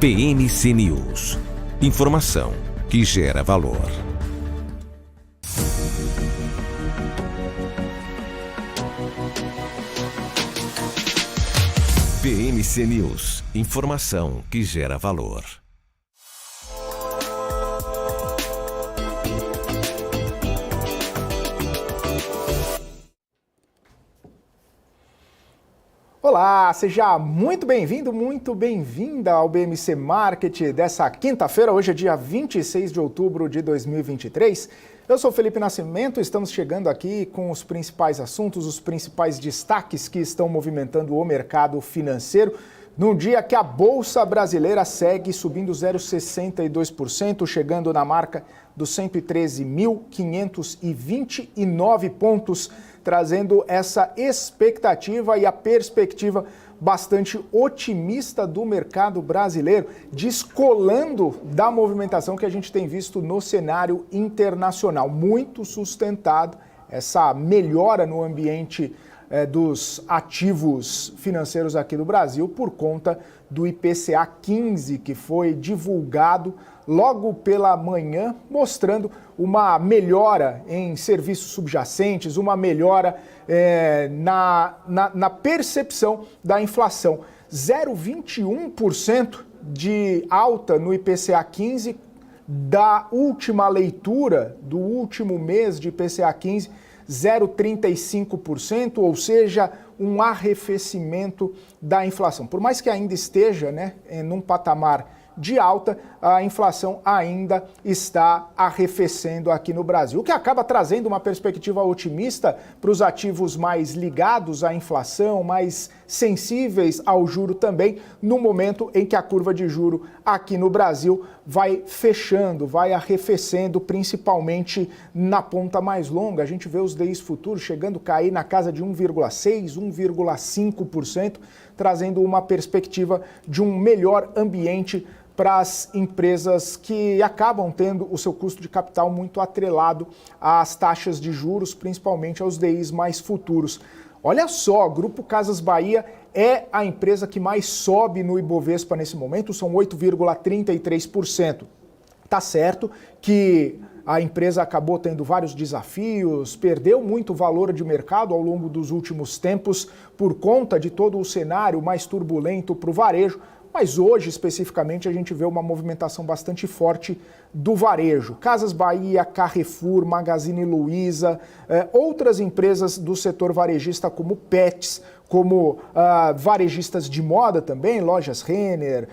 BMC News. Informação que gera valor. BMC News. Informação que gera valor. Olá, seja muito bem-vindo, muito bem-vinda ao BMC Market dessa quinta-feira. Hoje é dia 26 de outubro de 2023. Eu sou Felipe Nascimento, estamos chegando aqui com os principais assuntos, os principais destaques que estão movimentando o mercado financeiro. Num dia que a Bolsa Brasileira segue subindo 0,62%, chegando na marca dos 113.529 pontos, trazendo essa expectativa e a perspectiva bastante otimista do mercado brasileiro, descolando da movimentação que a gente tem visto no cenário internacional. Muito sustentado essa melhora no ambiente dos ativos financeiros aqui do Brasil por conta do IPCA 15, que foi divulgado logo pela manhã, mostrando uma melhora em serviços subjacentes, uma melhora na percepção da inflação. 0,21% de alta no IPCA 15 da última leitura do último mês de IPCA 15, 0,35%, ou seja, um arrefecimento da inflação. Por mais que ainda esteja num patamar de alta, a inflação ainda está arrefecendo aqui no Brasil, o que acaba trazendo uma perspectiva otimista para os ativos mais ligados à inflação, mais sensíveis ao juro também, no momento em que a curva de juro aqui no Brasil vai fechando, vai arrefecendo, principalmente na ponta mais longa. A gente vê os DIs futuros chegando a cair na casa de 1,6%, 1,5%, trazendo uma perspectiva de um melhor ambiente para as empresas que acabam tendo o seu custo de capital muito atrelado às taxas de juros, principalmente aos DIs mais futuros. Olha só, Grupo Casas Bahia é a empresa que mais sobe no Ibovespa nesse momento, são 8,33%. Tá certo que a empresa acabou tendo vários desafios, perdeu muito valor de mercado ao longo dos últimos tempos por conta de todo o cenário mais turbulento para o varejo, mas hoje, especificamente, a gente vê uma movimentação bastante forte do varejo. Casas Bahia, Carrefour, Magazine Luiza, outras empresas do setor varejista como Pets, como varejistas de moda também, lojas Renner,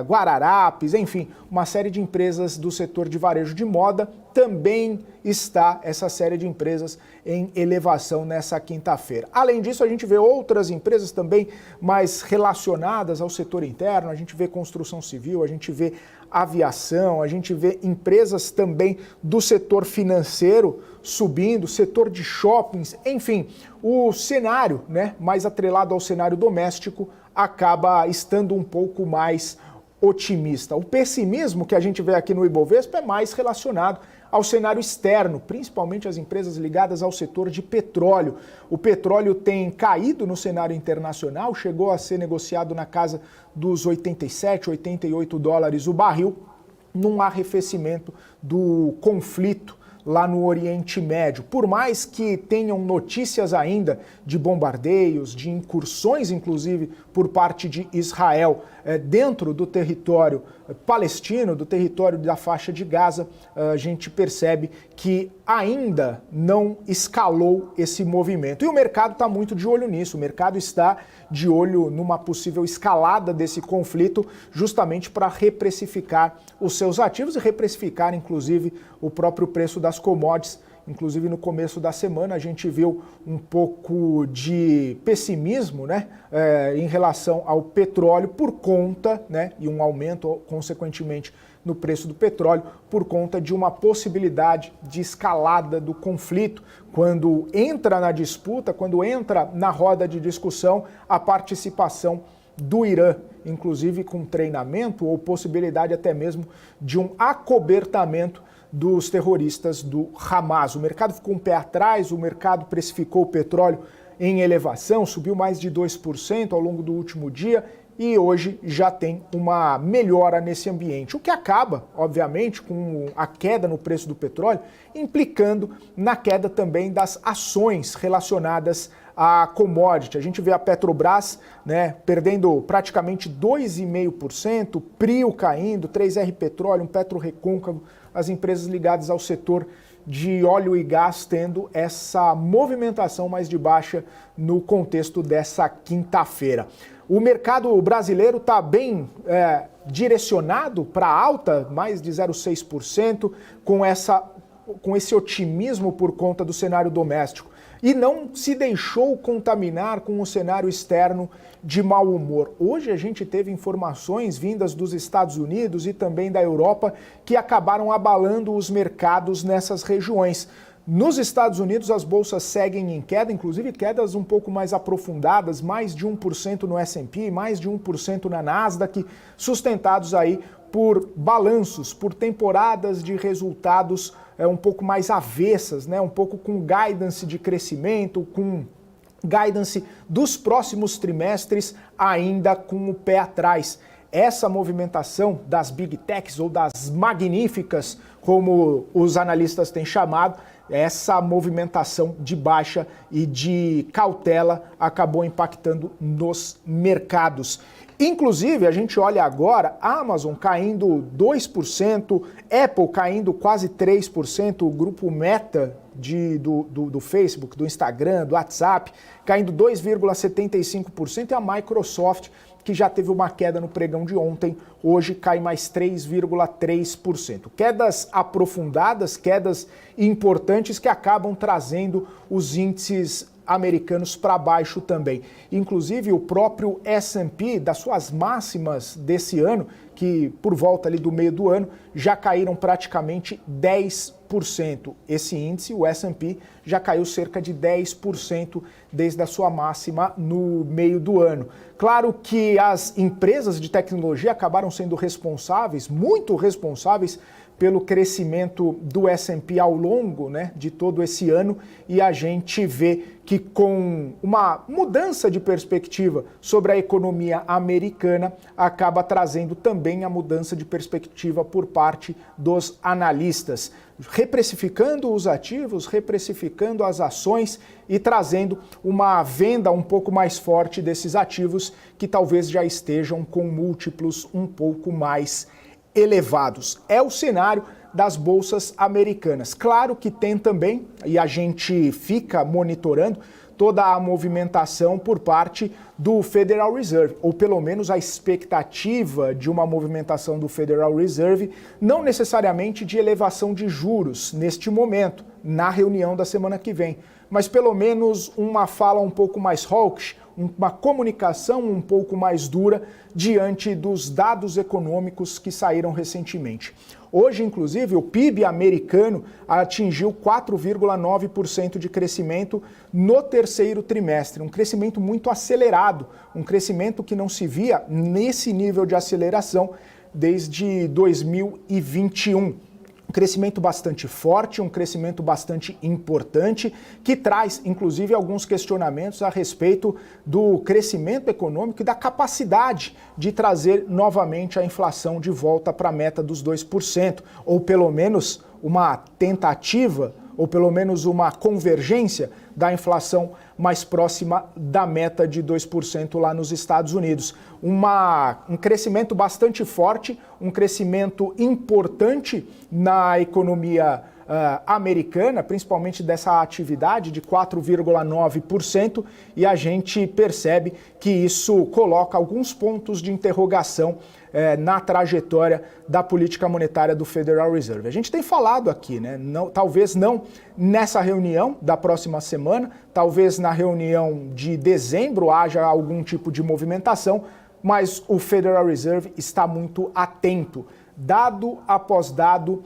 Guararapes, enfim, uma série de empresas do setor de varejo de moda. Também está essa série de empresas em elevação nessa quinta-feira. Além disso, a gente vê outras empresas também mais relacionadas ao setor interno, a gente vê construção civil, a gente vê aviação, a gente vê empresas também do setor financeiro subindo, setor de shoppings, enfim, o cenário, mais atrelado ao cenário doméstico acaba estando um pouco mais otimista. O pessimismo que a gente vê aqui no Ibovespa é mais relacionado ao cenário externo, principalmente as empresas ligadas ao setor de petróleo. O petróleo tem caído no cenário internacional, chegou a ser negociado na casa dos 87, 88 dólares o barril, num arrefecimento do conflito lá no Oriente Médio. Por mais que tenham notícias ainda de bombardeios, de incursões, inclusive, por parte de Israel dentro do território palestino, do território da faixa de Gaza, a gente percebe que ainda não escalou esse movimento. E o mercado está muito de olho nisso, o mercado está de olho numa possível escalada desse conflito, justamente para reprecificar os seus ativos e reprecificar, inclusive, o próprio preço das commodities. Inclusive, no começo da semana, a gente viu um pouco de pessimismo em relação ao petróleo por conta, e um aumento, consequentemente, no preço do petróleo, por conta de uma possibilidade de escalada do conflito, quando entra na disputa, quando entra na roda de discussão a participação do Irã, inclusive com treinamento ou possibilidade até mesmo de um acobertamento dos terroristas do Hamas. O mercado ficou um pé atrás, o mercado precificou o petróleo em elevação, subiu mais de 2% ao longo do último dia e hoje já tem uma melhora nesse ambiente, o que acaba, obviamente, com a queda no preço do petróleo, implicando na queda também das ações relacionadas à commodity. A gente vê a Petrobras, né, perdendo praticamente 2,5%, Prio caindo, 3R Petróleo, PetroRecôncavo, as empresas ligadas ao setor de óleo e gás tendo essa movimentação mais de baixa no contexto dessa quinta-feira. O mercado brasileiro está bem direcionado para alta, mais de 0,6%, com esse otimismo por conta do cenário doméstico. E não se deixou contaminar com o cenário externo de mau humor. Hoje a gente teve informações vindas dos Estados Unidos e também da Europa que acabaram abalando os mercados nessas regiões. Nos Estados Unidos as bolsas seguem em queda, inclusive quedas um pouco mais aprofundadas, mais de 1% no S&P, mais de 1% na Nasdaq, sustentados aí por balanços, por temporadas de resultados um pouco mais avessas, né? Um pouco com guidance de crescimento, com guidance dos próximos trimestres ainda com o pé atrás. Essa movimentação das Big Techs ou das magníficas, como os analistas têm chamado, essa movimentação de baixa e de cautela acabou impactando nos mercados. Inclusive, a gente olha agora, Amazon caindo 2%, Apple caindo quase 3%, o grupo Meta do Facebook, do Instagram, do WhatsApp, caindo 2,75%, e a Microsoft, que já teve uma queda no pregão de ontem, hoje cai mais 3,3%. Quedas aprofundadas, quedas importantes que acabam trazendo os índices americanos para baixo também. Inclusive o próprio S&P, das suas máximas desse ano, que por volta ali do meio do ano, já caíram praticamente 10%. Esse índice, o S&P, já caiu cerca de 10% desde a sua máxima no meio do ano. Claro que as empresas de tecnologia acabaram sendo responsáveis, muito responsáveis, pelo crescimento do S&P ao longo, né, de todo esse ano, e a gente vê que com uma mudança de perspectiva sobre a economia americana, acaba trazendo também a mudança de perspectiva por parte dos analistas, reprecificando os ativos, reprecificando as ações e trazendo uma venda um pouco mais forte desses ativos que talvez já estejam com múltiplos um pouco mais elevados. É o cenário das bolsas americanas. Claro que tem também, e a gente fica monitorando, toda a movimentação por parte do Federal Reserve, ou pelo menos a expectativa de uma movimentação do Federal Reserve, não necessariamente de elevação de juros neste momento, na reunião da semana que vem, mas pelo menos uma fala um pouco mais hawkish, uma comunicação um pouco mais dura diante dos dados econômicos que saíram recentemente. Hoje, inclusive, o PIB americano atingiu 4,9% de crescimento no terceiro trimestre, um crescimento muito acelerado, um crescimento que não se via nesse nível de aceleração desde 2021. Um crescimento bastante forte, um crescimento bastante importante, que traz, inclusive, alguns questionamentos a respeito do crescimento econômico e da capacidade de trazer novamente a inflação de volta para a meta dos 2%, ou pelo menos uma tentativa, ou pelo menos uma convergência da inflação mais próxima da meta de 2% lá nos Estados Unidos. Um crescimento bastante forte, um crescimento importante na economia americana, principalmente dessa atividade de 4,9%, e a gente percebe que isso coloca alguns pontos de interrogação na trajetória da política monetária do Federal Reserve. A gente tem falado aqui, né? Talvez não nessa reunião da próxima semana, talvez na reunião de dezembro haja algum tipo de movimentação, mas o Federal Reserve está muito atento, dado após dado,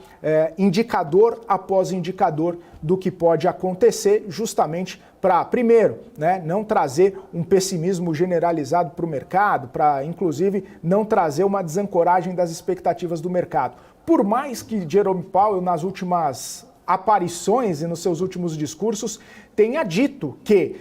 indicador após indicador do que pode acontecer, justamente para, primeiro, né, não trazer um pessimismo generalizado para o mercado, para, inclusive, não trazer uma desancoragem das expectativas do mercado. Por mais que Jerome Powell, nas últimas aparições e nos seus últimos discursos, tenha dito que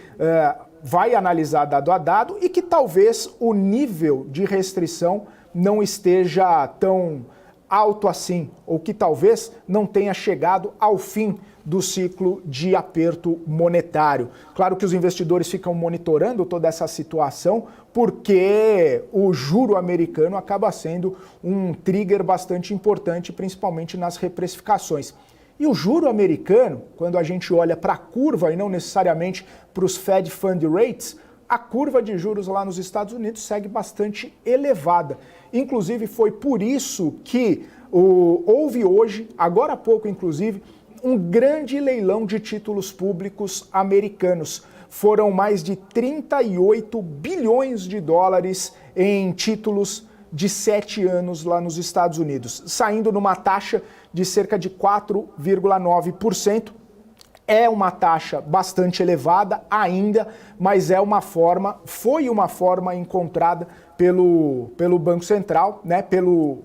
vai analisar dado a dado e que talvez o nível de restrição não esteja tão alto assim, ou que talvez não tenha chegado ao fim do ciclo de aperto monetário. Claro que os investidores ficam monitorando toda essa situação, porque o juro americano acaba sendo um trigger bastante importante, principalmente nas reprecificações. E o juro americano, quando a gente olha para a curva e não necessariamente para os Fed Fund Rates, a curva de juros lá nos Estados Unidos segue bastante elevada. Inclusive, foi por isso que houve hoje, agora há pouco inclusive, um grande leilão de títulos públicos americanos. Foram mais de 38 bilhões de dólares em títulos de 7 anos lá nos Estados Unidos, saindo numa taxa de cerca de 4,9%. É uma taxa bastante elevada ainda, mas foi uma forma encontrada pelo Banco Central, né, pela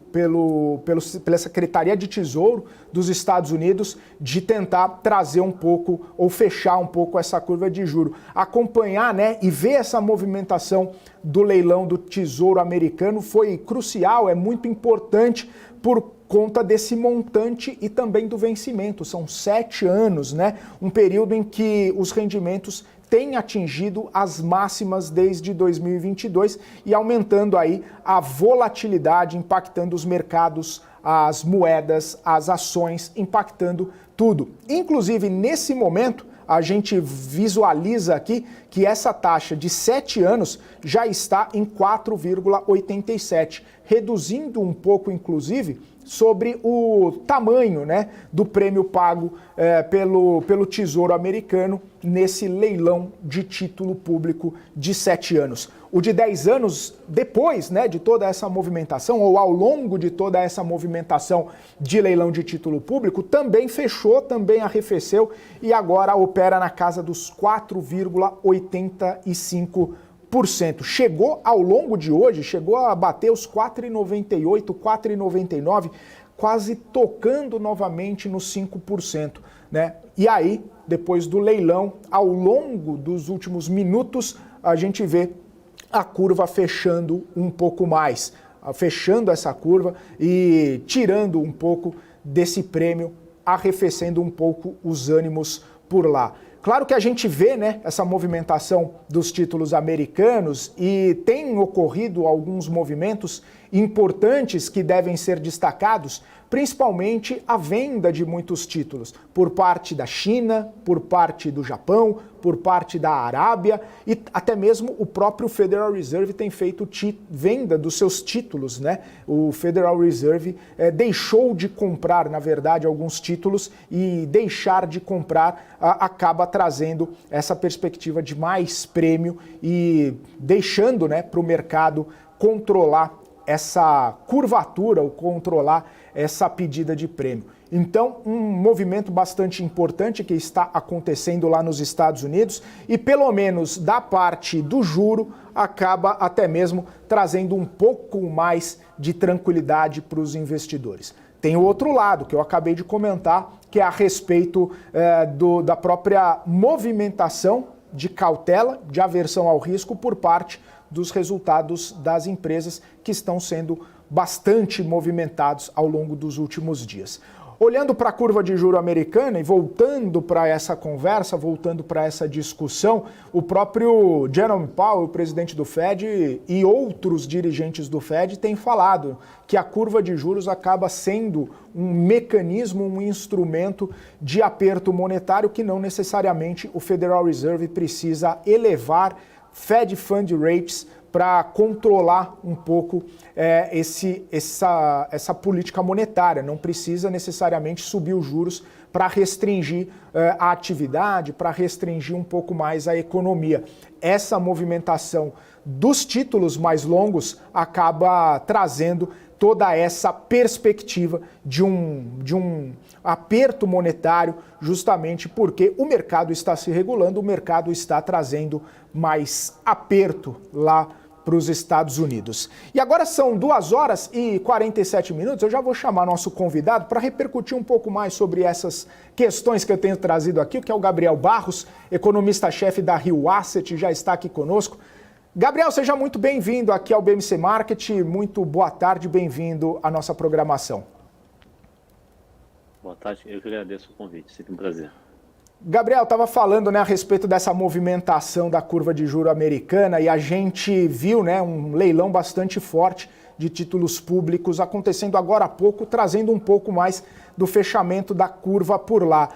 Secretaria de Tesouro dos Estados Unidos, de tentar trazer um pouco ou fechar um pouco essa curva de juro. Acompanhar, né, e ver essa movimentação do leilão do Tesouro americano foi crucial, é muito importante por conta desse montante e também do vencimento. São 7 anos, né? Um período em que os rendimentos têm atingido as máximas desde 2022 e aumentando aí a volatilidade, impactando os mercados, as moedas, as ações, impactando tudo. Inclusive, nesse momento, a gente visualiza aqui que essa taxa de 7 anos já está em 4,87, reduzindo um pouco, inclusive, sobre o tamanho, né, do prêmio pago pelo Tesouro americano nesse leilão de título público de 7 anos. O de 10 anos, depois, né, de toda essa movimentação, ou ao longo de toda essa movimentação de leilão de título público, também fechou, também arrefeceu e agora opera na casa dos 4,85%. Chegou ao longo de hoje, chegou a bater os 4,98, 4,99, quase tocando novamente nos 5%, né? E aí, depois do leilão, ao longo dos últimos minutos, a gente vê a curva fechando um pouco mais, fechando essa curva e tirando um pouco desse prêmio, arrefecendo um pouco os ânimos por lá. Claro que a gente vê, né, essa movimentação dos títulos americanos e tem ocorrido alguns movimentos importantes que devem ser destacados, principalmente a venda de muitos títulos por parte da China, por parte do Japão, por parte da Arábia e até mesmo o próprio Federal Reserve tem feito venda dos seus títulos, né? O Federal Reserve deixou de comprar, na verdade, alguns títulos e deixar de comprar acaba trazendo essa perspectiva de mais prêmio e deixando, né, para o mercado controlar essa curvatura ou controlar essa pedida de prêmio. Então, um movimento bastante importante que está acontecendo lá nos Estados Unidos e, pelo menos da parte do juro, acaba até mesmo trazendo um pouco mais de tranquilidade para os investidores. Tem o outro lado, que eu acabei de comentar, que é a respeito da própria movimentação de cautela, de aversão ao risco por parte dos resultados das empresas que estão sendo bastante movimentados ao longo dos últimos dias. Olhando para a curva de juro americana e voltando para essa conversa, voltando para essa discussão, o próprio Jerome Powell, o presidente do Fed, e outros dirigentes do Fed têm falado que a curva de juros acaba sendo um mecanismo, um instrumento de aperto monetário que não necessariamente o Federal Reserve precisa elevar Fed Fund Rates para controlar um pouco essa política monetária. Não precisa necessariamente subir os juros para restringir a atividade, para restringir um pouco mais a economia. Essa movimentação dos títulos mais longos acaba trazendo toda essa perspectiva de um aperto monetário, justamente porque o mercado está se regulando, o mercado está trazendo mais aperto lá para os Estados Unidos. E agora são 2 horas e 47 minutos. Eu já vou chamar nosso convidado para repercutir um pouco mais sobre essas questões que eu tenho trazido aqui, que é o Gabriel Barros, economista-chefe da Rio Asset, já está aqui conosco. Gabriel, seja muito bem-vindo aqui ao BMC Market. Muito boa tarde, bem-vindo à nossa programação. Boa tarde, eu que agradeço o convite, sempre um prazer. Gabriel, estava falando, né, a respeito dessa movimentação da curva de juro americana e a gente viu, né, um leilão bastante forte de títulos públicos acontecendo agora há pouco, trazendo um pouco mais do fechamento da curva por lá.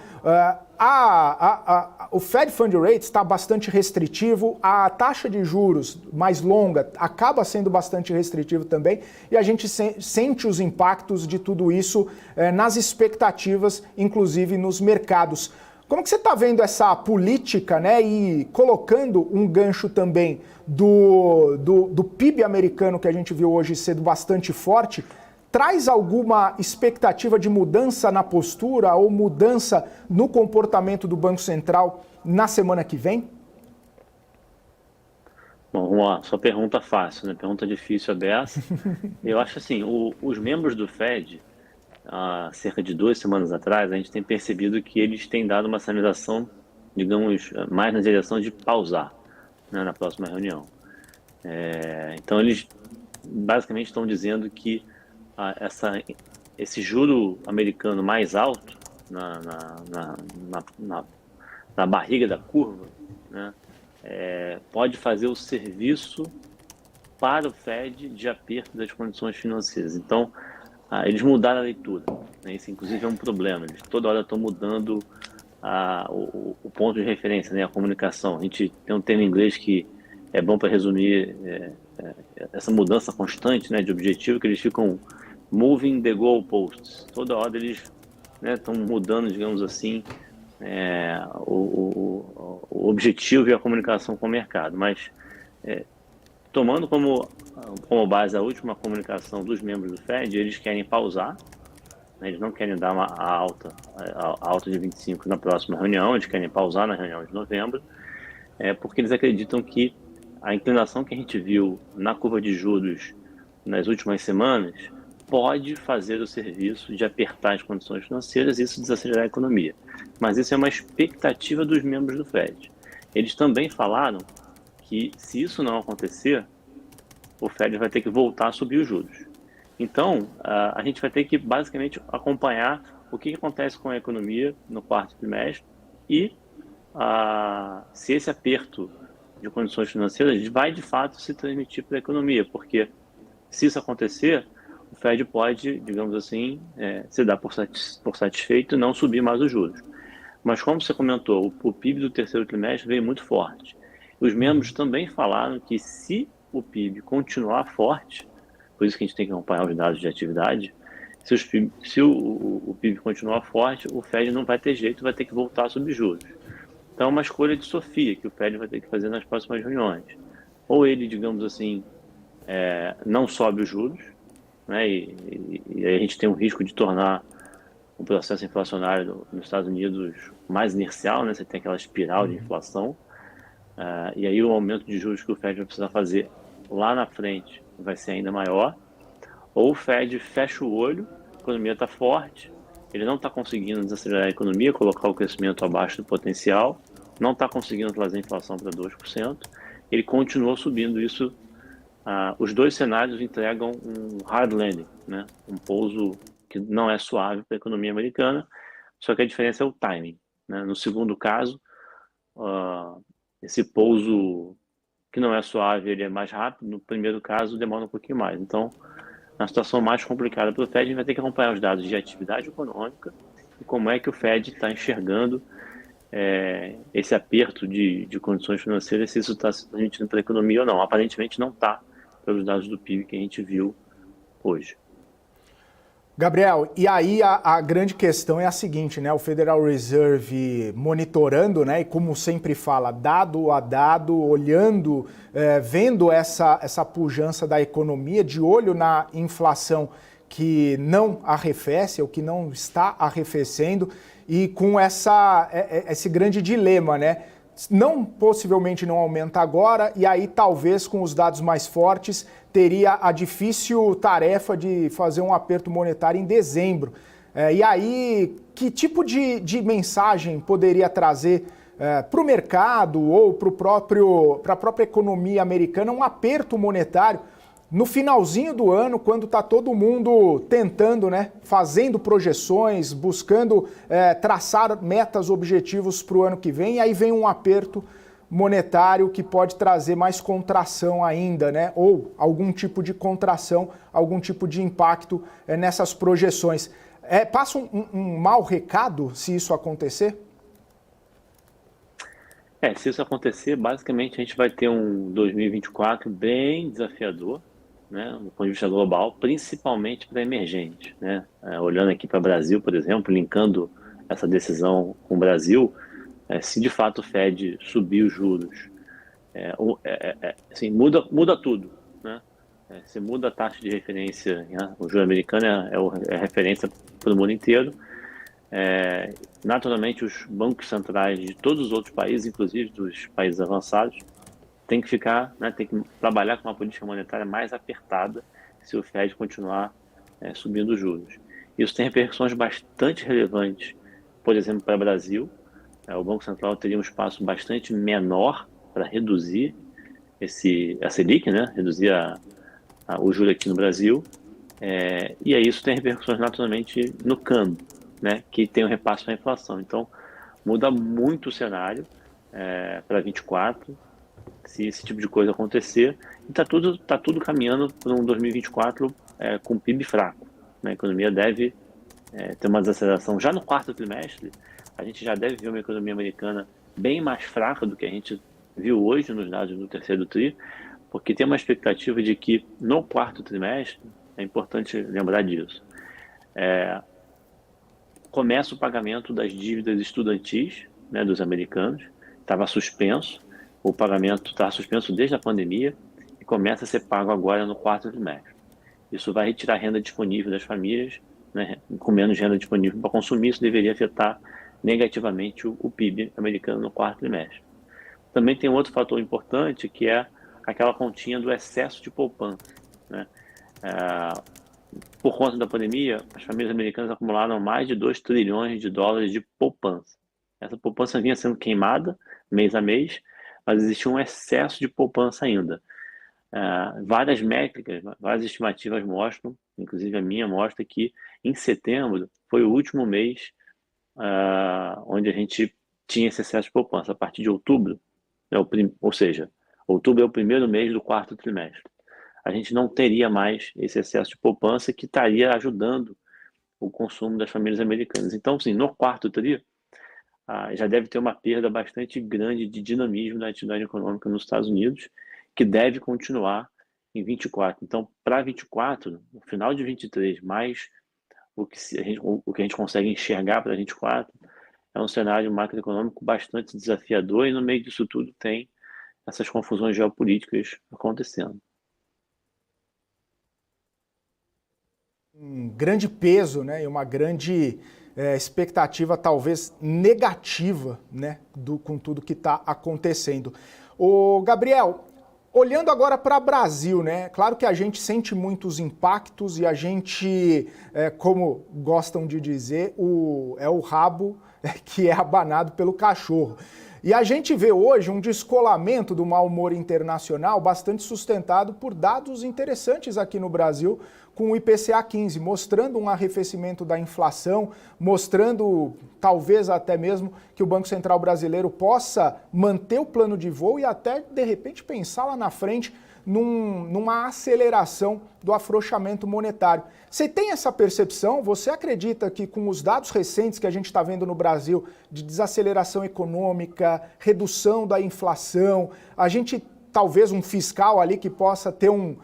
O Fed Fund Rate está bastante restritivo, a taxa de juros mais longa acaba sendo bastante restritivo também, e a gente sente os impactos de tudo isso nas expectativas, inclusive nos mercados. Como que você está vendo essa política, né, e colocando um gancho também do PIB americano que a gente viu hoje sendo bastante forte, traz alguma expectativa de mudança na postura ou mudança no comportamento do Banco Central na semana que vem? Bom, vamos lá, sua pergunta fácil, né? Pergunta difícil é dessa. Eu acho assim, os membros do Fed, há cerca de 2 semanas atrás, a gente tem percebido que eles têm dado uma sinalização, digamos, mais na direção de pausar, né, na próxima reunião. Então, eles basicamente estão dizendo que esse juro americano mais alto na barriga da curva, né, pode fazer o serviço para o Fed de aperto das condições financeiras. Então, eles mudaram a leitura, né? Isso inclusive é um problema, eles toda hora estão mudando o ponto de referência, né? A comunicação. A gente tem um termo em inglês que é bom para resumir essa mudança constante, né, de objetivo, que eles ficam moving the goalposts. Toda hora eles, né, estão mudando, digamos assim, o objetivo e a comunicação com o mercado. Mas tomando como base a última comunicação dos membros do Fed, eles querem pausar, né, eles não querem dar a alta de 25 na próxima reunião, eles querem pausar na reunião de novembro, porque eles acreditam que a inclinação que a gente viu na curva de juros nas últimas semanas pode fazer o serviço de apertar as condições financeiras e isso desacelerar a economia. Mas isso é uma expectativa dos membros do Fed. Eles também falaram que, se isso não acontecer, o Fed vai ter que voltar a subir os juros. Então, a gente vai ter que basicamente acompanhar o que acontece com a economia no 4º trimestre e se esse aperto de condições financeiras vai de fato se transmitir para a economia, porque se isso acontecer, o Fed pode, digamos assim, se dar por satisfeito e não subir mais os juros. Mas como você comentou, o PIB do 3º trimestre veio muito forte. Os membros também falaram que se o PIB continuar forte, por isso que a gente tem que acompanhar os dados de atividade, se o PIB continuar forte, o Fed não vai ter jeito, vai ter que voltar a subir juros. Então é uma escolha de Sofia que o Fed vai ter que fazer nas próximas reuniões. Ou ele, digamos assim, não sobe os juros, né, e aí a gente tem um risco de tornar o processo inflacionário nos Estados Unidos mais inercial, né, você tem aquela espiral de inflação, e aí o aumento de juros que o Fed vai precisar fazer lá na frente vai ser ainda maior, ou o Fed fecha o olho, a economia está forte, ele não está conseguindo desacelerar a economia, colocar o crescimento abaixo do potencial, não está conseguindo trazer a inflação para 2%, ele continua subindo isso. Os dois cenários entregam um hard landing, né? Um pouso que não é suave para a economia americana, só que a diferença é o timing, né? No segundo caso, esse pouso que não é suave, ele é mais rápido, no primeiro caso demora um pouquinho mais. Então, na situação mais complicada para o Fed, a gente vai ter que acompanhar os dados de atividade econômica e como é que o Fed está enxergando esse aperto de condições financeiras, se isso está se transmitindo para a economia ou não. Aparentemente não está, pelos dados do PIB que a gente viu hoje. Gabriel, e aí a grande questão é a seguinte, né? O Federal Reserve monitorando, né? E como sempre fala, dado a dado, olhando, vendo essa pujança da economia, de olho na inflação que não arrefece, ou que não está arrefecendo, e com esse grande dilema, né? possivelmente não aumenta agora, e aí talvez com os dados mais fortes teria a difícil tarefa de fazer um aperto monetário em dezembro. E aí, que tipo de mensagem poderia trazer para o mercado ou para a própria economia americana um aperto monetário no finalzinho do ano, quando está todo mundo tentando, né, fazendo projeções, buscando traçar metas, objetivos para o ano que vem, e aí vem um aperto monetário que pode trazer mais contração ainda, né, ou algum tipo de contração, algum tipo de impacto nessas projeções. Passa um mau recado se isso acontecer? Se isso acontecer, basicamente a gente vai ter um 2024 bem desafiador, né, do ponto de vista global, principalmente para emergentes, né? Olhando aqui para o Brasil, por exemplo, linkando essa decisão com o Brasil, se de fato o Fed subir os juros, assim, muda tudo, né? Você muda a taxa de referência, né? O juro americano é referência para o mundo inteiro. Naturalmente, os bancos centrais de todos os outros países, inclusive dos países avançados, tem que ficar, né, tem que trabalhar com uma política monetária mais apertada se o Fed continuar subindo os juros. Isso tem repercussões bastante relevantes, por exemplo, para o Brasil. O Banco Central teria um espaço bastante menor para reduzir a Selic, né, reduzir o juro aqui no Brasil, e aí isso tem repercussões naturalmente no câmbio, né, que tem o repasse para a inflação. Então, muda muito o cenário para 24, se esse tipo de coisa acontecer, e tá tudo caminhando para um 2024 com PIB fraco, né? A economia deve ter uma desaceleração. Já no quarto trimestre, a gente já deve ver uma economia americana bem mais fraca do que a gente viu hoje nos dados do terceiro TRI, porque tem uma expectativa de que no quarto trimestre, é importante lembrar disso, começa o pagamento das dívidas estudantis, né, dos americanos, estava suspenso. O pagamento está suspenso desde a pandemia e começa a ser pago agora no quarto trimestre. Isso vai retirar a renda disponível das famílias, né, com menos renda disponível para consumir. Isso deveria afetar negativamente o PIB americano no quarto trimestre. Também tem outro fator importante, que é aquela continha do excesso de poupança, né? Por conta da pandemia, as famílias americanas acumularam mais de 2 trilhões de dólares de poupança. Essa poupança vinha sendo queimada mês a mês, mas existia um excesso de poupança ainda. Várias métricas, várias estimativas mostram, inclusive a minha mostra, que em setembro foi o último mês onde a gente tinha esse excesso de poupança. A partir de outubro, ou seja, outubro é o primeiro mês do quarto trimestre, a gente não teria mais esse excesso de poupança que estaria ajudando o consumo das famílias americanas. Então, sim, no quarto trimestre, já deve ter uma perda bastante grande de dinamismo da atividade econômica nos Estados Unidos, que deve continuar em 24. Então, para 24, no final de 23, mais o que a gente consegue enxergar para 24, é um cenário macroeconômico bastante desafiador, e no meio disso tudo tem essas confusões geopolíticas acontecendo. Um grande peso, né, e uma grande expectativa talvez negativa, né, com tudo que está acontecendo. Ô Gabriel, olhando agora para o Brasil, né, claro que a gente sente muitos impactos e a gente, como gostam de dizer, é o rabo que é abanado pelo cachorro. E a gente vê hoje um descolamento do mau humor internacional bastante sustentado por dados interessantes aqui no Brasil, com o IPCA 15, mostrando um arrefecimento da inflação, mostrando talvez até mesmo que o Banco Central brasileiro possa manter o plano de voo e até, de repente, pensar lá na frente numa aceleração do afrouxamento monetário. Você tem essa percepção? Você acredita que com os dados recentes que a gente está vendo no Brasil de desaceleração econômica, redução da inflação, a gente talvez um fiscal ali que possa ter um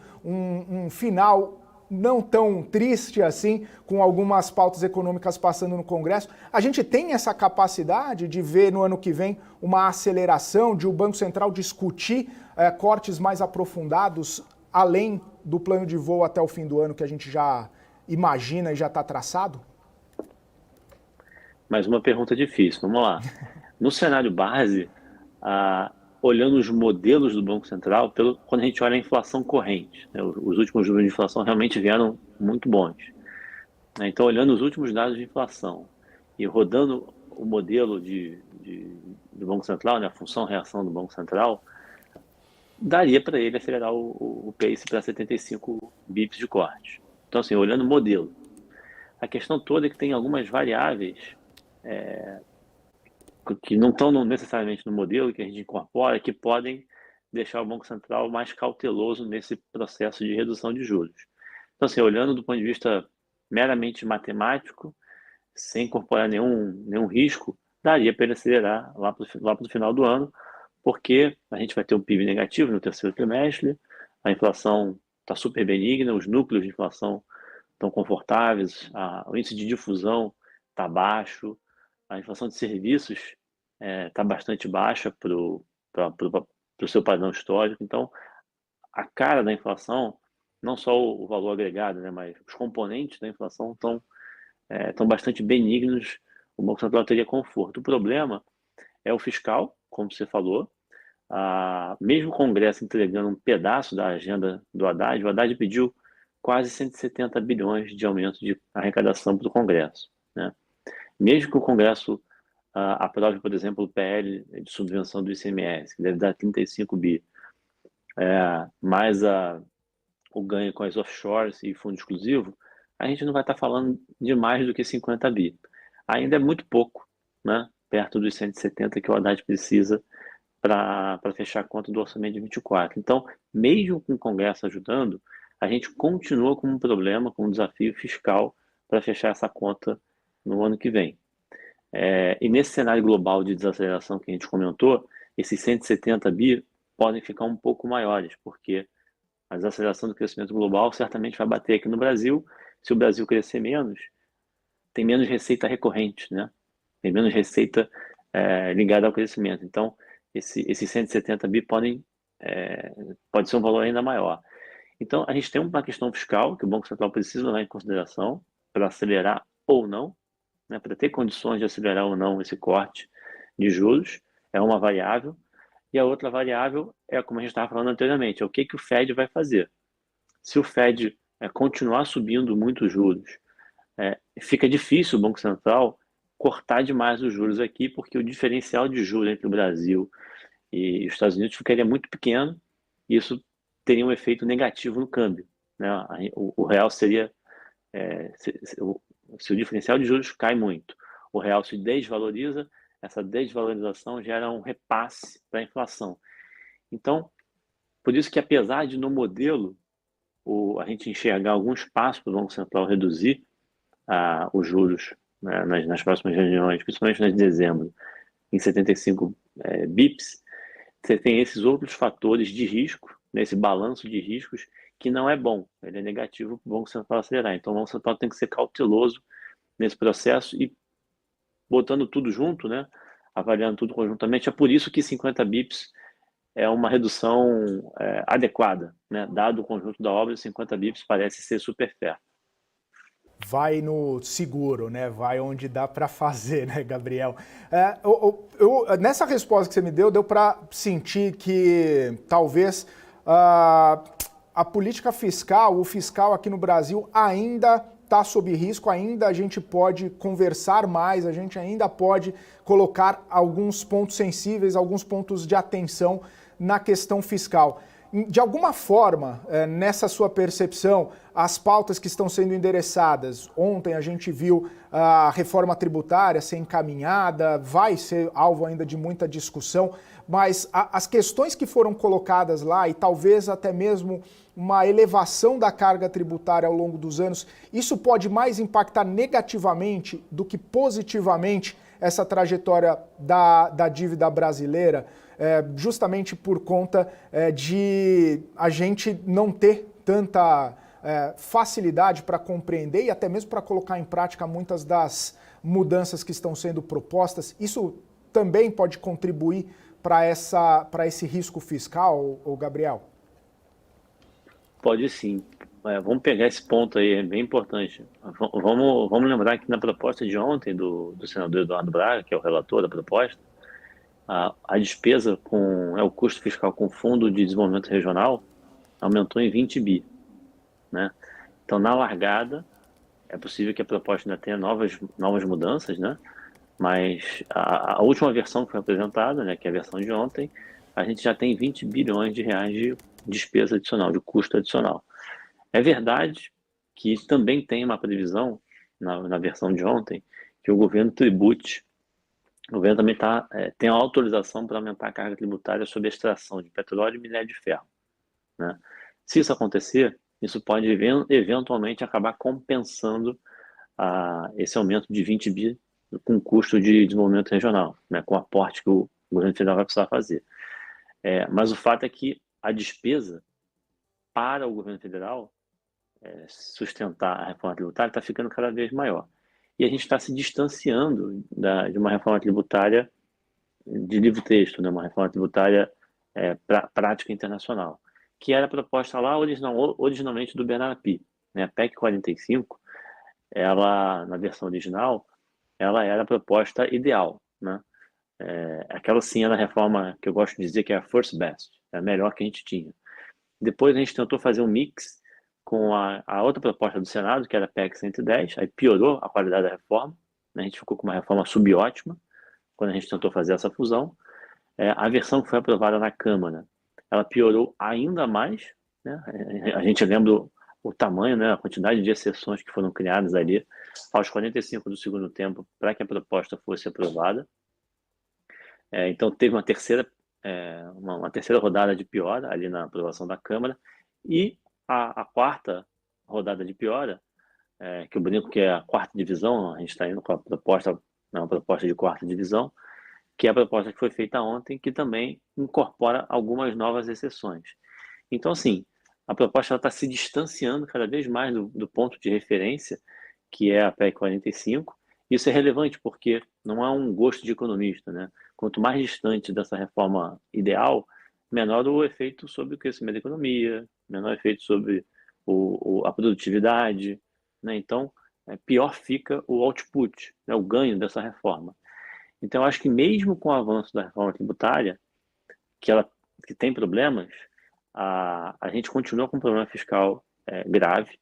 final não tão triste assim, com algumas pautas econômicas passando no Congresso, a gente tem essa capacidade de ver no ano que vem uma aceleração, de o Banco Central discutir cortes mais aprofundados, além do plano de voo até o fim do ano que a gente já imagina e já está traçado? Mais uma pergunta difícil, vamos lá. No cenário base, olhando os modelos do Banco Central, quando a gente olha a inflação corrente, né? Os últimos números de inflação realmente vieram muito bons. Então, olhando os últimos dados de inflação e rodando o modelo do Banco Central, né, a função-reação do Banco Central, daria para ele acelerar o pace para 75 bips de corte. Então, assim, olhando o modelo. A questão toda é que tem algumas variáveis que não estão necessariamente no modelo que a gente incorpora, que podem deixar o Banco Central mais cauteloso nesse processo de redução de juros. Então, assim, olhando do ponto de vista meramente matemático, sem incorporar nenhum risco, daria para ele acelerar lá para o final do ano, porque a gente vai ter um PIB negativo no terceiro trimestre, a inflação está super benigna, os núcleos de inflação estão confortáveis, o índice de difusão está baixo, a inflação de serviços está bastante baixa para o seu padrão histórico. Então, a cara da inflação, não só o valor agregado, né, mas os componentes da inflação estão bastante benignos, o Banco Central teria conforto. O problema é o fiscal, como você falou. Mesmo o Congresso entregando um pedaço da agenda do Haddad, o Haddad pediu quase 170 bilhões de aumento de arrecadação para o Congresso, né? Mesmo que o Congresso aprove, por exemplo, o PL de subvenção do ICMS, que deve dar 35 bi, mais o ganho com as offshores e fundo exclusivo, a gente não vai estar falando de mais do que 50 bi. Ainda é muito pouco, né? Perto dos 170 que o Haddad precisa para fechar a conta do orçamento de 24. Então, mesmo com o Congresso ajudando, a gente continua com um problema, com um desafio fiscal para fechar essa conta no ano que vem. E nesse cenário global de desaceleração que a gente comentou, esses 170 bi podem ficar um pouco maiores, porque a desaceleração do crescimento global certamente vai bater aqui no Brasil. Se o Brasil crescer menos, tem menos receita recorrente, né? Tem menos receita ligada ao crescimento. Então, esses 170 bi pode ser um valor ainda maior. Então, a gente tem uma questão fiscal que o Banco Central precisa levar em consideração para acelerar ou não, né, para ter condições de acelerar ou não esse corte de juros, é uma variável. E a outra variável é, como a gente estava falando anteriormente, é o que o Fed vai fazer. Se o Fed continuar subindo muito os juros, fica difícil o Banco Central cortar demais os juros aqui, porque o diferencial de juros entre o Brasil e os Estados Unidos ficaria muito pequeno, e isso teria um efeito negativo no câmbio, né? O real seria... se o diferencial de juros cai muito, o real se desvaloriza, essa desvalorização gera um repasse para a inflação. Então, por isso que apesar de no modelo a gente enxergar algum espaço para o Banco Central reduzir os juros, né, nas próximas reuniões, principalmente nas de dezembro, em 75 bips, você tem esses outros fatores de risco, né, esse balanço de riscos, que não é bom, ele é negativo para o Banco Central acelerar. Então, o Banco Central tem que ser cauteloso nesse processo e botando tudo junto, né, avaliando tudo conjuntamente. É por isso que 50 bips é uma redução adequada, né? Dado o conjunto da obra, 50 bips parece ser super fair. Vai no seguro, né? Vai onde dá para fazer, né, Gabriel? Nessa resposta que você me deu para sentir que talvez a política fiscal, o fiscal aqui no Brasil ainda está sob risco, ainda a gente pode conversar mais, a gente ainda pode colocar alguns pontos sensíveis, alguns pontos de atenção na questão fiscal. De alguma forma, nessa sua percepção, as pautas que estão sendo endereçadas, ontem a gente viu a reforma tributária ser encaminhada, vai ser alvo ainda de muita discussão, mas as questões que foram colocadas lá e talvez até mesmo uma elevação da carga tributária ao longo dos anos, isso pode mais impactar negativamente do que positivamente essa trajetória da dívida brasileira, justamente por conta de a gente não ter tanta facilidade para compreender e até mesmo para colocar em prática muitas das mudanças que estão sendo propostas. Isso também pode contribuir para esse risco fiscal, Gabriel? Pode sim. Vamos pegar esse ponto aí, é bem importante. Vamos lembrar que na proposta de ontem do senador Eduardo Braga, que é o relator da proposta, a despesa com o custo fiscal com o Fundo de Desenvolvimento Regional aumentou em 20 bi, né? Então, na largada, é possível que a proposta ainda tenha novas mudanças, né? Mas a última versão que foi apresentada, né, que é a versão de ontem, a gente já tem 20 bilhões de reais de despesa adicional, de custo adicional. É verdade que também tem uma previsão, na versão de ontem, que o governo tribute. O governo também tem a autorização para aumentar a carga tributária sobre a extração de petróleo e minério de ferro, né? Se isso acontecer, isso pode eventualmente acabar compensando esse aumento de 20 bi com custo de desenvolvimento regional, né, com o aporte que o governo federal vai precisar fazer. Mas o fato é que a despesa para o governo federal sustentar a reforma tributária está ficando cada vez maior. E a gente está se distanciando de uma reforma tributária de livre texto, né, uma reforma tributária prática internacional, que era proposta lá originalmente do Bernard Arnault, né, a PEC 45, ela, na versão original, ela era a proposta ideal, né? Aquela sim era a reforma que eu gosto de dizer que é a first best, é a melhor que a gente tinha. Depois a gente tentou fazer um mix com a outra proposta do Senado, que era a PEC 110, aí piorou a qualidade da reforma, né? A gente ficou com uma reforma subótima quando a gente tentou fazer essa fusão. A versão que foi aprovada na Câmara, ela piorou ainda mais, né? A gente lembra o tamanho, né, a quantidade de exceções que foram criadas ali aos 45 do segundo tempo para que a proposta fosse aprovada. Então teve uma terceira rodada de piora ali na aprovação da Câmara, e a quarta rodada de piora, que eu brinco que é a quarta divisão, a gente está indo com a proposta, uma proposta de quarta divisão, que é a proposta que foi feita ontem, que também incorpora algumas novas exceções. Então, assim, a proposta está se distanciando cada vez mais do ponto de referência, que é a PEC 45. Isso é relevante porque não há um gosto de economista, né? Quanto mais distante dessa reforma ideal, menor o efeito sobre o crescimento da economia, menor o efeito sobre a produtividade, né? Então, pior fica o output, né? O ganho dessa reforma. Então, eu acho que mesmo com o avanço da reforma tributária, que tem problemas, a gente continua com um problema fiscal grave.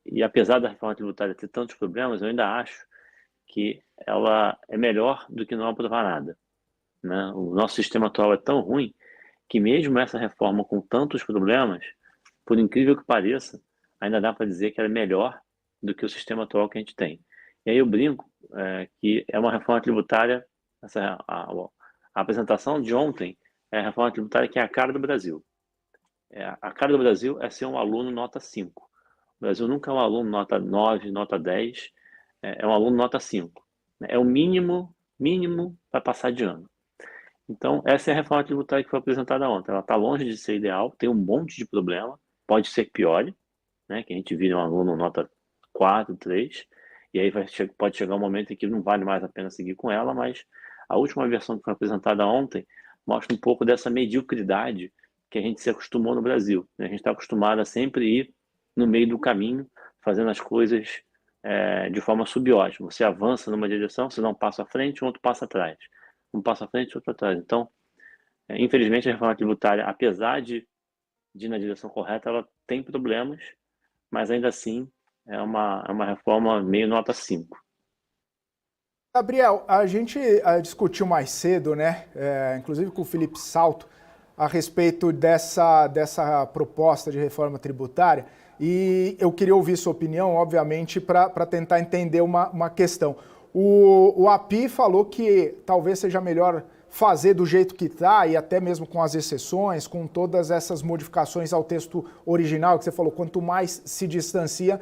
E apesar da reforma tributária ter tantos problemas, eu ainda acho que ela é melhor do que não aprovar nada, né? O nosso sistema atual é tão ruim que mesmo essa reforma com tantos problemas, por incrível que pareça, ainda dá para dizer que ela é melhor do que o sistema atual que a gente tem. E aí eu brinco que é uma reforma tributária, a apresentação de ontem é a reforma tributária que é a cara do Brasil. A cara do Brasil é ser um aluno nota 5. O Brasil nunca é um aluno nota 9, nota 10, é um aluno nota 5. É o mínimo para passar de ano. Então, essa é a reforma tributária que foi apresentada ontem. Ela está longe de ser ideal, tem um monte de problema, pode ser que piore, né, que a gente vire um aluno nota 4, 3, e aí pode chegar um momento em que não vale mais a pena seguir com ela, mas a última versão que foi apresentada ontem mostra um pouco dessa mediocridade que a gente se acostumou no Brasil, né? A gente está acostumado a sempre ir no meio do caminho, fazendo as coisas de forma subótima. Você avança numa direção, você dá um passo à frente, um outro passo atrás. Um passo à frente, outro atrás. Então, infelizmente, a reforma tributária, apesar de ir na direção correta, ela tem problemas, mas ainda assim é uma reforma meio nota 5. Gabriel, a gente discutiu mais cedo, né, inclusive com o Felipe Salto, a respeito dessa proposta de reforma tributária, e eu queria ouvir sua opinião, obviamente, para tentar entender uma questão. O API falou que talvez seja melhor fazer do jeito que está, e até mesmo com as exceções, com todas essas modificações ao texto original, que você falou, quanto mais se distancia,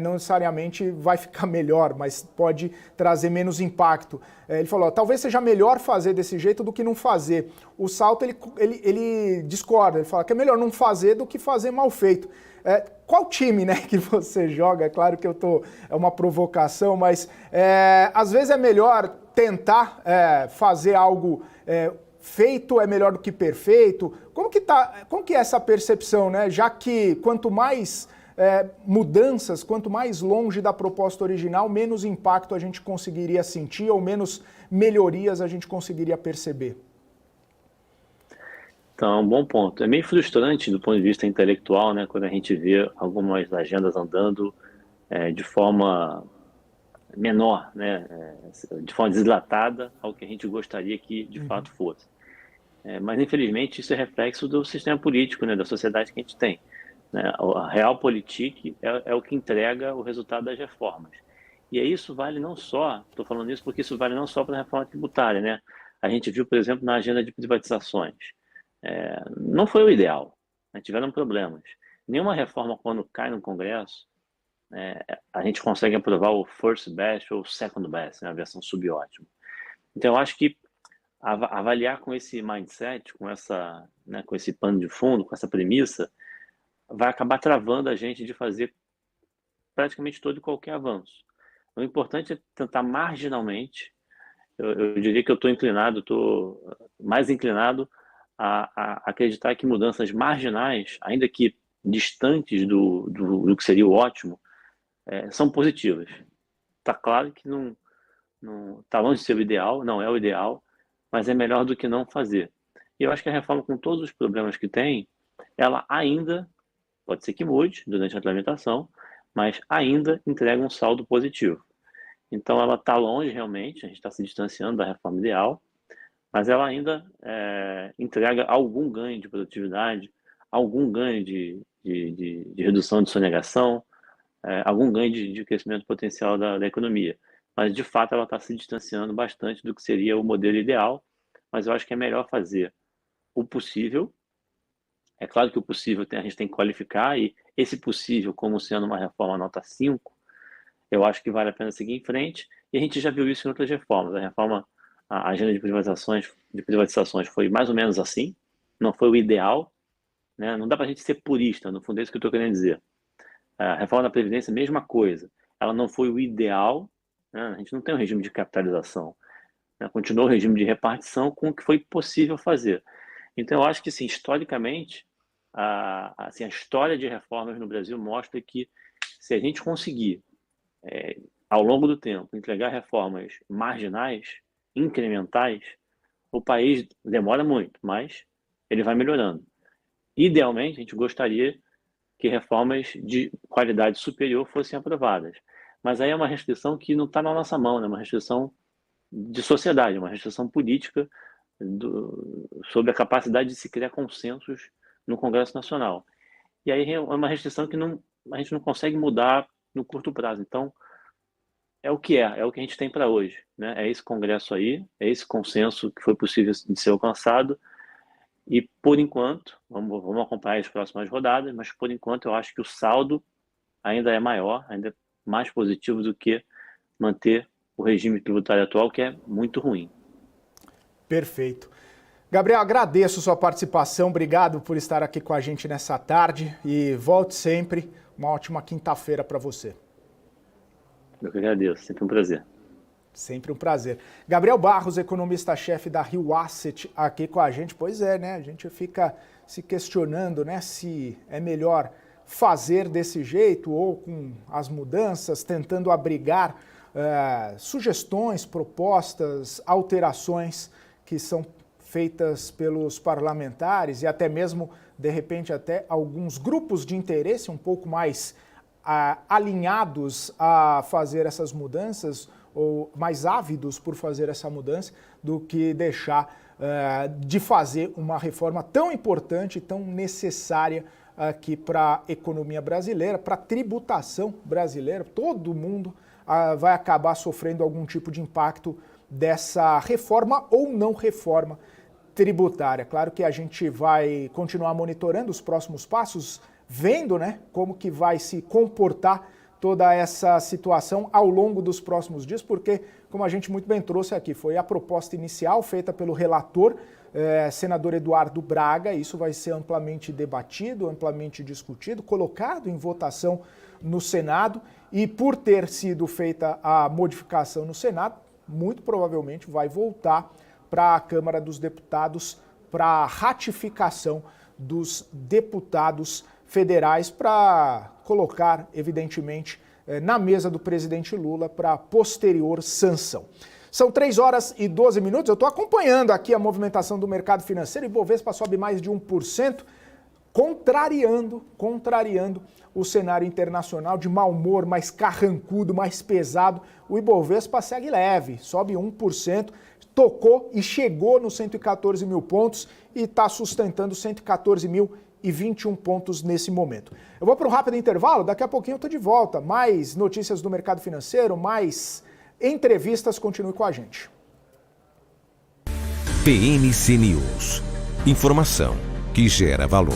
não necessariamente vai ficar melhor, mas pode trazer menos impacto. Ele falou, talvez seja melhor fazer desse jeito do que não fazer. O Salto, ele discorda, ele fala que é melhor não fazer do que fazer mal feito. Qual time, né, que você joga? É claro que é uma provocação, mas às vezes é melhor tentar fazer algo feito é melhor do que perfeito. Como que é essa percepção, né? Já que quanto mais mudanças, quanto mais longe da proposta original, menos impacto a gente conseguiria sentir ou menos melhorias a gente conseguiria perceber? Então, é um bom ponto. É meio frustrante do ponto de vista intelectual, né, quando a gente vê algumas agendas andando de forma menor, né, de forma dilatada ao que a gente gostaria que de fato fosse. Mas, infelizmente, isso é reflexo do sistema político, né, da sociedade que a gente tem. Né? A Realpolitik é o que entrega o resultado das reformas. E isso vale não só, estou falando isso porque isso vale não só para a reforma tributária, né? A gente viu, por exemplo, na agenda de privatizações. Não foi o ideal, né? Tiveram problemas. Nenhuma reforma, quando cai no Congresso, a gente consegue aprovar o first best ou o second best, né? A versão subótima. Então, eu acho que avaliar com esse mindset, né, com esse pano de fundo, com essa premissa, vai acabar travando a gente de fazer praticamente todo e qualquer avanço. O importante é tentar marginalmente, eu diria que eu estou mais inclinado a acreditar que mudanças marginais, ainda que distantes do que seria o ótimo, são positivas. Está claro que não está longe de ser o ideal, não é o ideal, mas é melhor do que não fazer. E eu acho que a reforma, com todos os problemas que tem, ela ainda, pode ser que mude durante a implementação, mas ainda entrega um saldo positivo. Então ela está longe realmente, a gente está se distanciando da reforma ideal, mas ela ainda entrega algum ganho de produtividade, algum ganho de redução de sonegação, algum ganho de crescimento potencial da economia. Mas, de fato, ela está se distanciando bastante do que seria o modelo ideal, mas eu acho que é melhor fazer o possível. É claro que o possível a gente tem que qualificar, e esse possível, como sendo uma reforma nota 5, eu acho que vale a pena seguir em frente, e a gente já viu isso em outras reformas. A agenda de privatizações foi mais ou menos assim, não foi o ideal, né? Não dá para a gente ser purista, no fundo é isso que eu estou querendo dizer. A reforma da Previdência, mesma coisa, ela não foi o ideal, né? A gente não tem um regime de capitalização, né? Continuou o regime de repartição com o que foi possível fazer. Então, eu acho que, assim, historicamente, a história de reformas no Brasil mostra que, se a gente conseguir, ao longo do tempo, entregar reformas marginais, incrementais, o país demora muito, mas ele vai melhorando. Idealmente, a gente gostaria que reformas de qualidade superior fossem aprovadas. Mas aí é uma restrição que não está na nossa mão, né? Uma restrição de sociedade, uma restrição política sobre a capacidade de se criar consensos no Congresso Nacional. E aí é uma restrição que a gente não consegue mudar no curto prazo. Então, é o que a gente tem para hoje, né? É esse Congresso aí, é esse consenso que foi possível de ser alcançado. E, por enquanto, vamos acompanhar as próximas rodadas, mas, por enquanto, eu acho que o saldo ainda é maior, ainda é mais positivo do que manter o regime tributário atual, que é muito ruim. Perfeito. Gabriel, agradeço sua participação, obrigado por estar aqui com a gente nessa tarde e volte sempre. Uma ótima quinta-feira para você. Eu que agradeço, sempre um prazer. Sempre um prazer. Gabriel Barros, economista-chefe da Rio Asset, aqui com a gente. Pois é, né? A gente fica se questionando, né, se é melhor fazer desse jeito ou com as mudanças, tentando abrigar sugestões, propostas, alterações que são feitas pelos parlamentares e até mesmo, de repente, até alguns grupos de interesse um pouco mais alinhados a fazer essas mudanças ou mais ávidos por fazer essa mudança do que deixar de fazer uma reforma tão importante, tão necessária aqui para a economia brasileira, para a tributação brasileira. Todo mundo vai acabar sofrendo algum tipo de impacto dessa reforma ou não reforma tributária. Claro que a gente vai continuar monitorando os próximos passos, vendo, né, como que vai se comportar toda essa situação ao longo dos próximos dias, porque, como a gente muito bem trouxe aqui, foi a proposta inicial feita pelo relator, senador Eduardo Braga. Isso vai ser amplamente debatido, amplamente discutido, colocado em votação no Senado, e por ter sido feita a modificação no Senado, muito provavelmente vai voltar para a Câmara dos Deputados para ratificação dos deputados federais, para colocar, evidentemente, na mesa do presidente Lula para posterior sanção. São 3 horas e 12 minutos, eu estou acompanhando aqui a movimentação do mercado financeiro, o Ibovespa sobe mais de 1%, contrariando o cenário internacional de mau humor, mais carrancudo, mais pesado. O Ibovespa segue leve, sobe 1%, tocou e chegou nos 114 mil pontos e está sustentando 114.021 pontos nesse momento. Eu vou para um rápido intervalo, daqui a pouquinho eu estou de volta. Mais notícias do mercado financeiro, mais entrevistas, continue com a gente. PMC News. Informação que gera valor.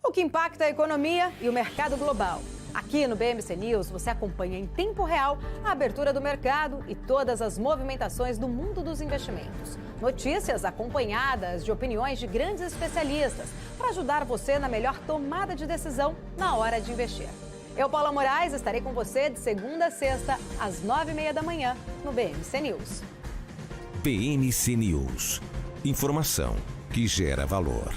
O que impacta a economia e o mercado global. Aqui no BMC News você acompanha em tempo real a abertura do mercado e todas as movimentações do mundo dos investimentos. Notícias acompanhadas de opiniões de grandes especialistas para ajudar você na melhor tomada de decisão na hora de investir. Eu, Paula Moraes, estarei com você de segunda a sexta, às 9h30 da manhã, no BMC News. PMC News. Informação que gera valor.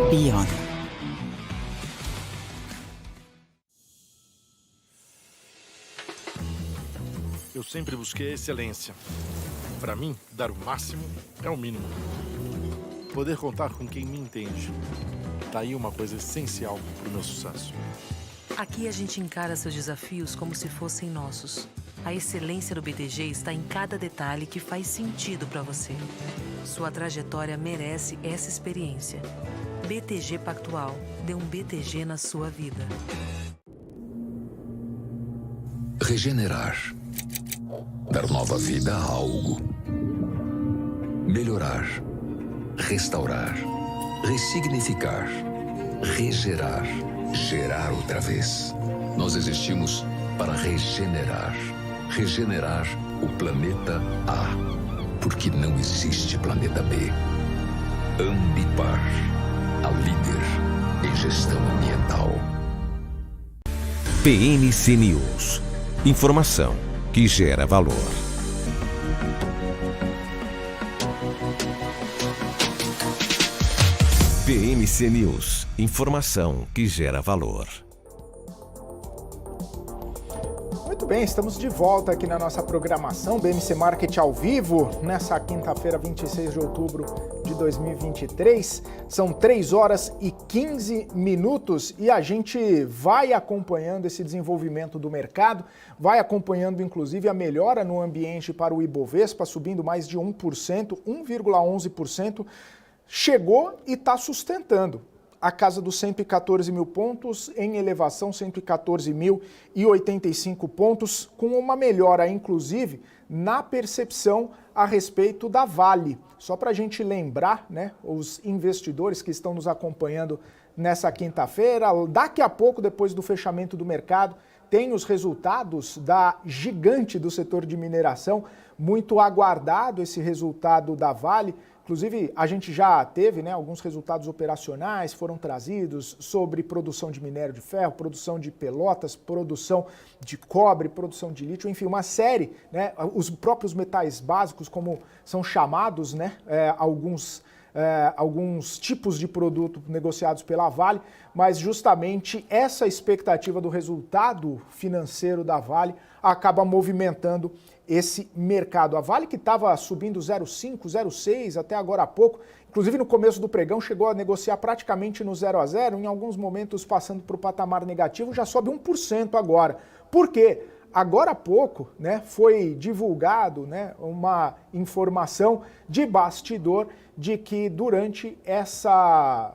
Beyond. Eu sempre busquei a excelência. Para mim, dar o máximo é o mínimo. Poder contar com quem me entende. Tá aí uma coisa essencial pro meu sucesso. Aqui a gente encara seus desafios como se fossem nossos. A excelência do BTG está em cada detalhe que faz sentido para você. Sua trajetória merece essa experiência. BTG Pactual. Dê um BTG na sua vida. Regenerar. Dar nova vida a algo. Melhorar. Restaurar. Ressignificar. Regerar. Gerar outra vez. Nós existimos para regenerar. Regenerar o planeta A. Porque não existe planeta B. Ambipar. A líder em gestão ambiental. PMC News. Informação que gera valor. PMC News. Informação que gera valor. Muito bem, estamos de volta aqui na nossa programação BMC Market ao vivo, nessa quinta-feira, 26 de outubro de 2023. São 3 horas e 15 minutos e a gente vai acompanhando esse desenvolvimento do mercado, vai acompanhando inclusive a melhora no ambiente para o Ibovespa, subindo mais de 1%, 1,11%, chegou e está sustentando a casa dos 114 mil pontos, em elevação 114.085 pontos, com uma melhora, inclusive, na percepção a respeito da Vale. Só para a gente lembrar, né, os investidores que estão nos acompanhando nessa quinta-feira, daqui a pouco, depois do fechamento do mercado, tem os resultados da gigante do setor de mineração, muito aguardado esse resultado da Vale. Inclusive, a gente já teve, né, alguns resultados operacionais, foram trazidos sobre produção de minério de ferro, produção de pelotas, produção de cobre, produção de lítio, enfim, uma série, né, os próprios metais básicos, como são chamados, né, alguns tipos de produto negociados pela Vale, mas justamente essa expectativa do resultado financeiro da Vale acaba movimentando esse mercado. A Vale, que estava subindo 0,5, 0,6 até agora há pouco, inclusive no começo do pregão chegou a negociar praticamente no 0 a 0, em alguns momentos passando para o patamar negativo, já sobe 1% agora. Por quê? Agora há pouco, né, foi divulgado, né, uma informação de bastidor de que durante essa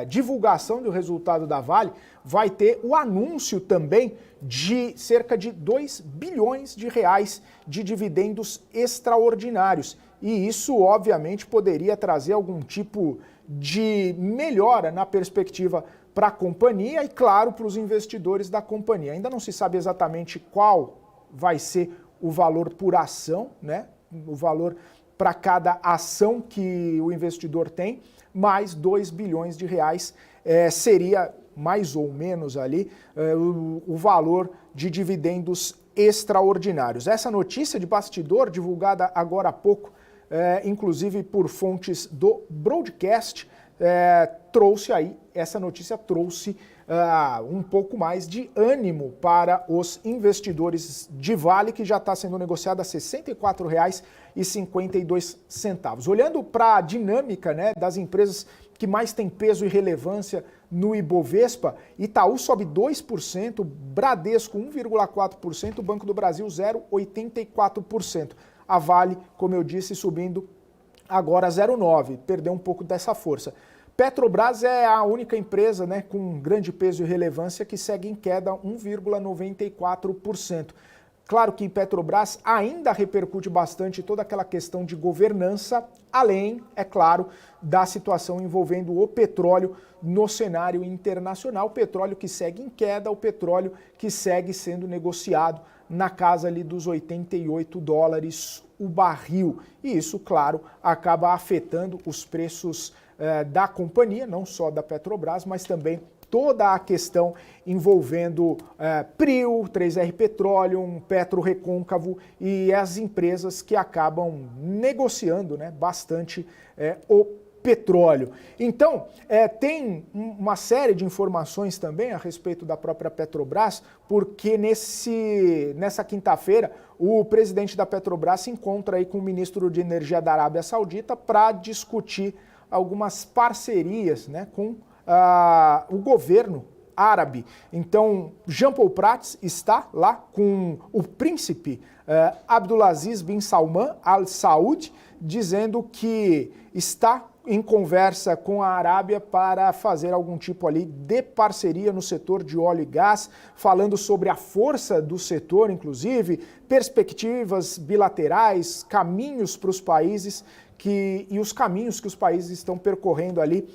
divulgação do resultado da Vale, vai ter o anúncio também de cerca de 2 bilhões de reais de dividendos extraordinários. E isso, obviamente, poderia trazer algum tipo de melhora na perspectiva para a companhia e, claro, para os investidores da companhia. Ainda não se sabe exatamente qual vai ser o valor por ação, né? O valor para cada ação que o investidor tem, mas 2 bilhões de reais seria mais ou menos ali o valor de dividendos extraordinários. Essa notícia de bastidor, divulgada agora há pouco, inclusive por fontes do broadcast, essa notícia trouxe um pouco mais de ânimo para os investidores de Vale, que já está sendo negociado a R$ 64,52. Olhando para a dinâmica, né, das empresas que mais têm peso e relevância no Ibovespa, Itaú sobe 2%, Bradesco 1,4%, Banco do Brasil 0,84%. A Vale, como eu disse, subindo agora 0,9%, perdeu um pouco dessa força. Petrobras é a única empresa, né, com grande peso e relevância que segue em queda 1,94%. Claro que Petrobras ainda repercute bastante toda aquela questão de governança, além, é claro, da situação envolvendo o petróleo no cenário internacional. O petróleo que segue em queda, o petróleo que segue sendo negociado na casa ali dos $88 o barril. E isso, claro, acaba afetando os preços da companhia, não só da Petrobras, mas também toda a questão envolvendo PRIO, 3R Petroleum, Petro Recôncavo e as empresas que acabam negociando, né, bastante o petróleo. Então, tem uma série de informações também a respeito da própria Petrobras, porque nessa quinta-feira o presidente da Petrobras se encontra aí com o ministro de Energia da Arábia Saudita para discutir algumas parcerias, né, com o governo árabe. Então, Jean Paul Prats está lá com o príncipe Abdulaziz bin Salman Al Saud, dizendo que está em conversa com a Arábia para fazer algum tipo ali de parceria no setor de óleo e gás, falando sobre a força do setor, inclusive, perspectivas bilaterais, caminhos para os países e os caminhos que os países estão percorrendo ali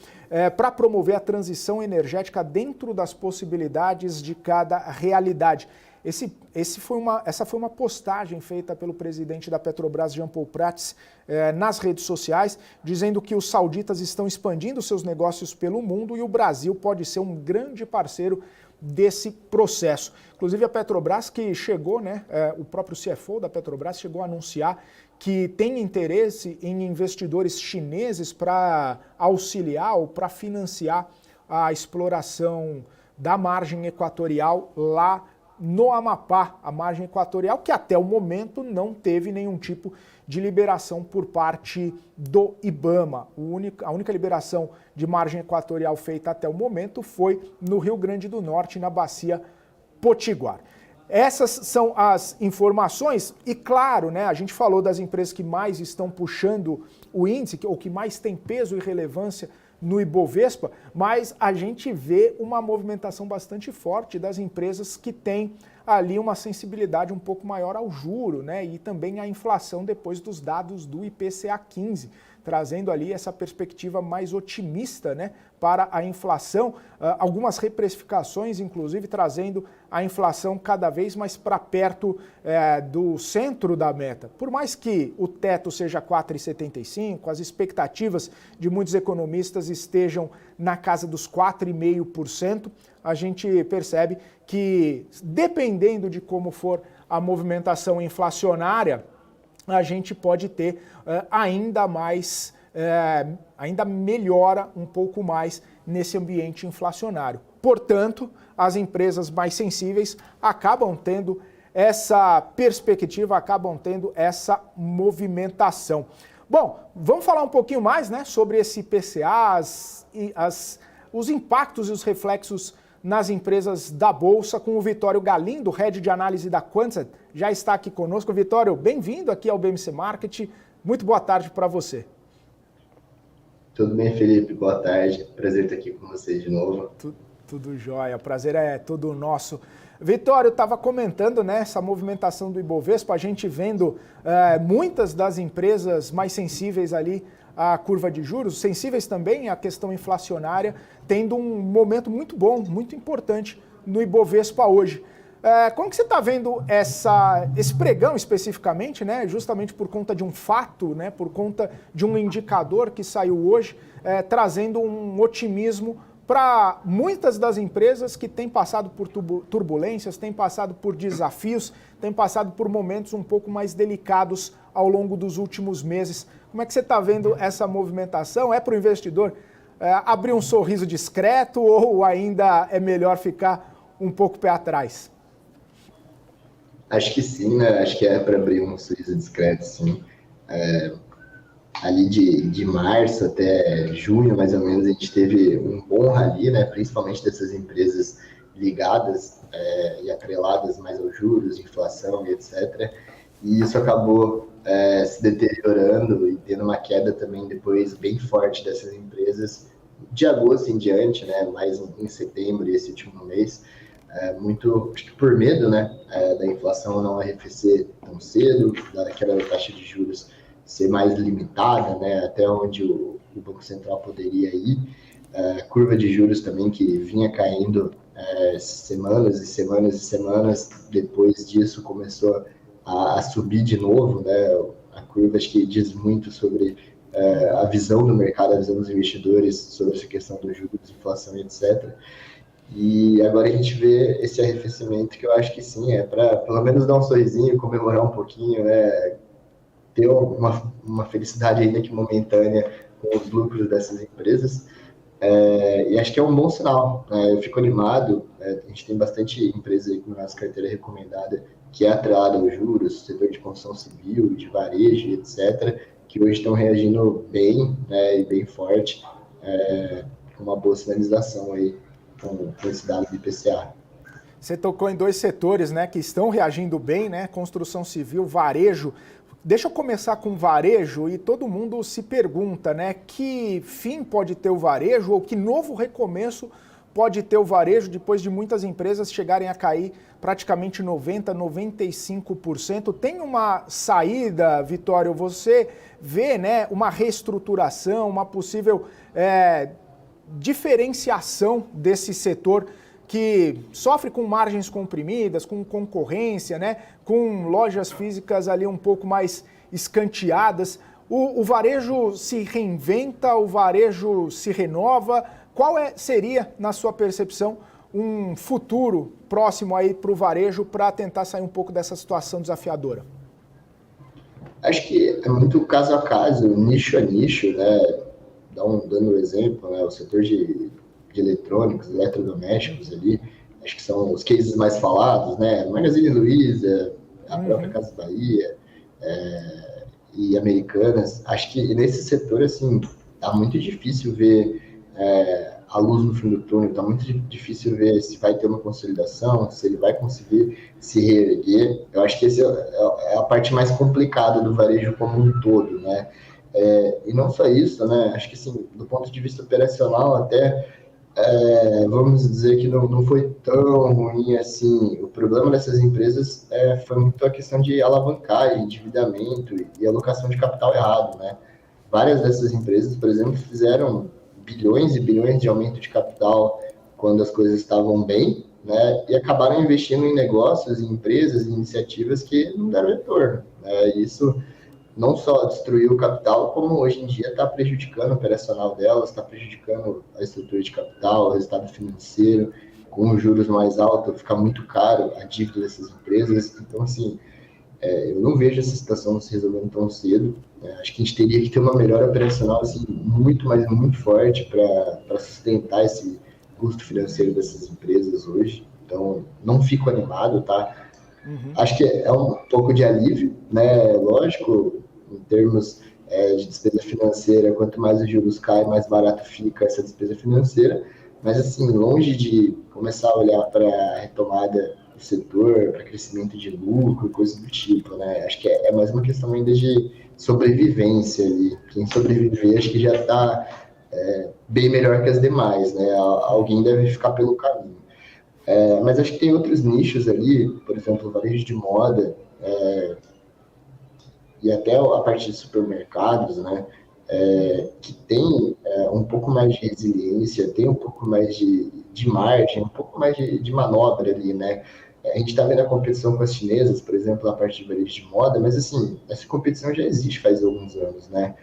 para promover a transição energética dentro das possibilidades de cada realidade. Essa foi uma postagem feita pelo presidente da Petrobras, Jean Paul Prats, nas redes sociais, dizendo que os sauditas estão expandindo seus negócios pelo mundo e o Brasil pode ser um grande parceiro desse processo. Inclusive a Petrobras que chegou, né, o próprio CFO da Petrobras chegou a anunciar que tem interesse em investidores chineses para auxiliar ou para financiar a exploração da margem equatorial lá no Amapá, a margem equatorial que até o momento não teve nenhum tipo de liberação por parte do IBAMA. A única liberação de margem equatorial feita até o momento foi no Rio Grande do Norte, na bacia Potiguar. Essas são as informações e, claro, né, a gente falou das empresas que mais estão puxando o índice, ou que mais tem peso e relevância no Ibovespa, mas a gente vê uma movimentação bastante forte das empresas que têm ali uma sensibilidade um pouco maior ao juro, né, e também à inflação depois dos dados do IPCA 15, trazendo ali essa perspectiva mais otimista, né, para a inflação, algumas reprecificações, inclusive, trazendo a inflação cada vez mais para perto do centro da meta. Por mais que o teto seja 4,75, as expectativas de muitos economistas estejam na casa dos 4,5%, a gente percebe que, dependendo de como for a movimentação inflacionária, a gente pode ter ainda melhora um pouco mais nesse ambiente inflacionário. Portanto, as empresas mais sensíveis acabam tendo essa perspectiva, acabam tendo essa movimentação. Bom, vamos falar um pouquinho mais, né, sobre esse IPCA, os impactos e os reflexos nas empresas da Bolsa, com o Vitório Galindo, head de análise da Quantsat, já está aqui conosco. Vitório, bem-vindo aqui ao BMC Market. Muito boa tarde para você. Tudo bem, Felipe? Boa tarde. Prazer estar aqui com vocês de novo. Tudo jóia. O prazer é todo nosso. Vitório, estava comentando, né, essa movimentação do Ibovespa, a gente vendo muitas das empresas mais sensíveis ali à curva de juros, sensíveis também à questão inflacionária, tendo um momento muito bom, muito importante no Ibovespa hoje. Como que você está vendo esse pregão especificamente, né? Justamente por conta de um fato, né? Por conta de um indicador que saiu hoje, trazendo um otimismo para muitas das empresas que têm passado por turbulências, têm passado por desafios, têm passado por momentos um pouco mais delicados ao longo dos últimos meses. Como é que você está vendo essa movimentação? É para o investidor abrir um sorriso discreto ou ainda é melhor ficar um pouco pé atrás? Acho que sim, né? Acho que é para abrir um sorriso discreto, sim. Ali de março até junho, mais ou menos, a gente teve um bom rally, né? Principalmente dessas empresas ligadas e atreladas mais aos juros, inflação e etc. E isso acabou se deteriorando e tendo uma queda também depois bem forte dessas empresas de agosto em diante, né? Mais em setembro e esse último mês. Muito, acho que por medo, né? Da inflação não arrefecer tão cedo, daquela taxa de juros ser mais limitada, né, até onde o Banco Central poderia ir. Curva de juros também que vinha caindo semanas e semanas e semanas, depois disso começou a subir de novo, né, a curva acho que diz muito sobre a visão do mercado, a visão dos investidores sobre essa questão dos juros, inflação e etc. E agora a gente vê esse arrefecimento que eu acho que sim, para pelo menos dar um sorrisinho, comemorar um pouquinho, né, ter uma felicidade ainda que momentânea com os lucros dessas empresas, e acho que é um bom sinal, né? Eu fico animado, a gente tem bastante empresa aí com a nossa carteira recomendada que é atrelada aos juros, setor de construção civil, de varejo, etc., que hoje estão reagindo bem, né, e bem forte, com uma boa sinalização aí com esse dado do IPCA. Você tocou em dois setores, né, que estão reagindo bem, né, construção civil, varejo. Deixa eu começar com varejo e todo mundo se pergunta, né, que fim pode ter o varejo ou que novo recomeço pode ter o varejo depois de muitas empresas chegarem a cair praticamente 90%, 95%. Tem uma saída, Vitório? Você vê, né, uma reestruturação, uma possível diferenciação desse setor que sofre com margens comprimidas, com concorrência, né, com lojas físicas ali um pouco mais escanteadas. O varejo se reinventa, o varejo se renova. Qual seria, na sua percepção, um futuro próximo aí para o varejo para tentar sair um pouco dessa situação desafiadora? Acho que é muito caso a caso, nicho a nicho, né? Dando um exemplo, né? O setor de eletrônicos, eletrodomésticos ali, acho que são os cases mais falados, né? Magazine Luiza, a própria Casas Bahia e Americanas. Acho que nesse setor, assim, tá muito difícil ver a luz no fim do túnel, tá muito difícil ver se vai ter uma consolidação, se ele vai conseguir se reerguer. Eu acho que essa é a parte mais complicada do varejo como um todo, né? E não só isso, né? Acho que, assim, do ponto de vista operacional, até vamos dizer que não foi tão ruim assim. O problema dessas empresas foi muito a questão de alavancagem, endividamento e alocação de capital errado, né? Várias dessas empresas, por exemplo, fizeram bilhões e bilhões de aumento de capital quando as coisas estavam bem, né? E acabaram investindo em negócios, em empresas, em iniciativas que não deram retorno, né? Isso não só destruiu o capital, como hoje em dia está prejudicando o operacional delas, está prejudicando a estrutura de capital, o resultado financeiro, com os juros mais altos, fica muito caro a dívida dessas empresas. Então, assim, eu não vejo essa situação se resolvendo tão cedo. Acho que a gente teria que ter uma melhora operacional assim, muito, mas muito forte para sustentar esse custo financeiro dessas empresas hoje. Então, não fico animado, tá? Acho que é um pouco de alívio, né? Lógico, em termos de despesa financeira, quanto mais os juros caem, mais barato fica essa despesa financeira. Mas, assim, longe de começar a olhar para a retomada do setor, para crescimento de lucro, coisas do tipo, né? Acho que é mais uma questão ainda de sobrevivência ali. Quem sobreviver, acho que já está bem melhor que as demais, né? Alguém deve ficar pelo caminho. Mas acho que tem outros nichos ali, por exemplo, o varejo de moda, e até a parte de supermercados, né? que tem um pouco mais de resiliência, tem um pouco mais de margem, um pouco mais de manobra ali, né? A gente está vendo a competição com as chinesas, por exemplo, na parte de varejo de moda, mas assim, essa competição já existe faz alguns anos, né?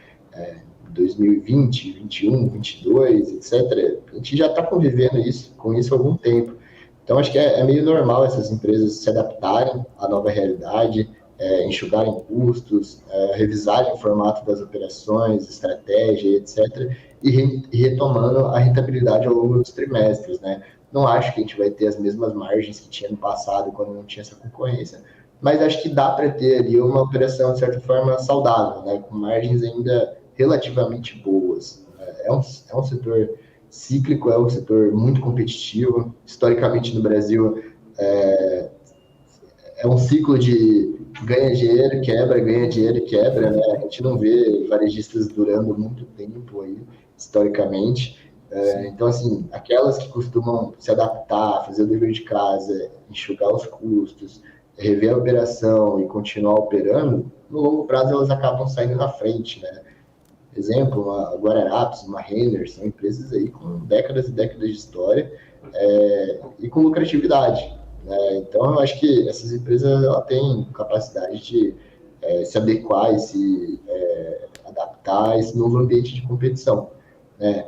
2020, 21, 22, etc. A gente já está convivendo com isso há algum tempo. Então, acho que é meio normal essas empresas se adaptarem à nova realidade, enxugarem custos, revisarem o formato das operações, estratégia, etc., e retomando a rentabilidade ao longo dos trimestres, né? Não acho que a gente vai ter as mesmas margens que tinha no passado, quando não tinha essa concorrência, mas acho que dá para ter ali uma operação, de certa forma, saudável, né? Com margens ainda relativamente boas. É um setor cíclico, é um setor muito competitivo. Historicamente, no Brasil, é um ciclo de ganha dinheiro, quebra, ganha dinheiro e quebra, né? A gente não vê varejistas durando muito tempo aí, historicamente. Então, assim, aquelas que costumam se adaptar, fazer o dever de casa, enxugar os custos, rever a operação e continuar operando, no longo prazo elas acabam saindo na frente, né? Exemplo, uma Guararapes, uma Renner, são empresas aí com décadas e décadas de história e com lucratividade, né? Então, eu acho que essas empresas ela têm capacidade de se adequar e se adaptar a esse novo ambiente de competição, né?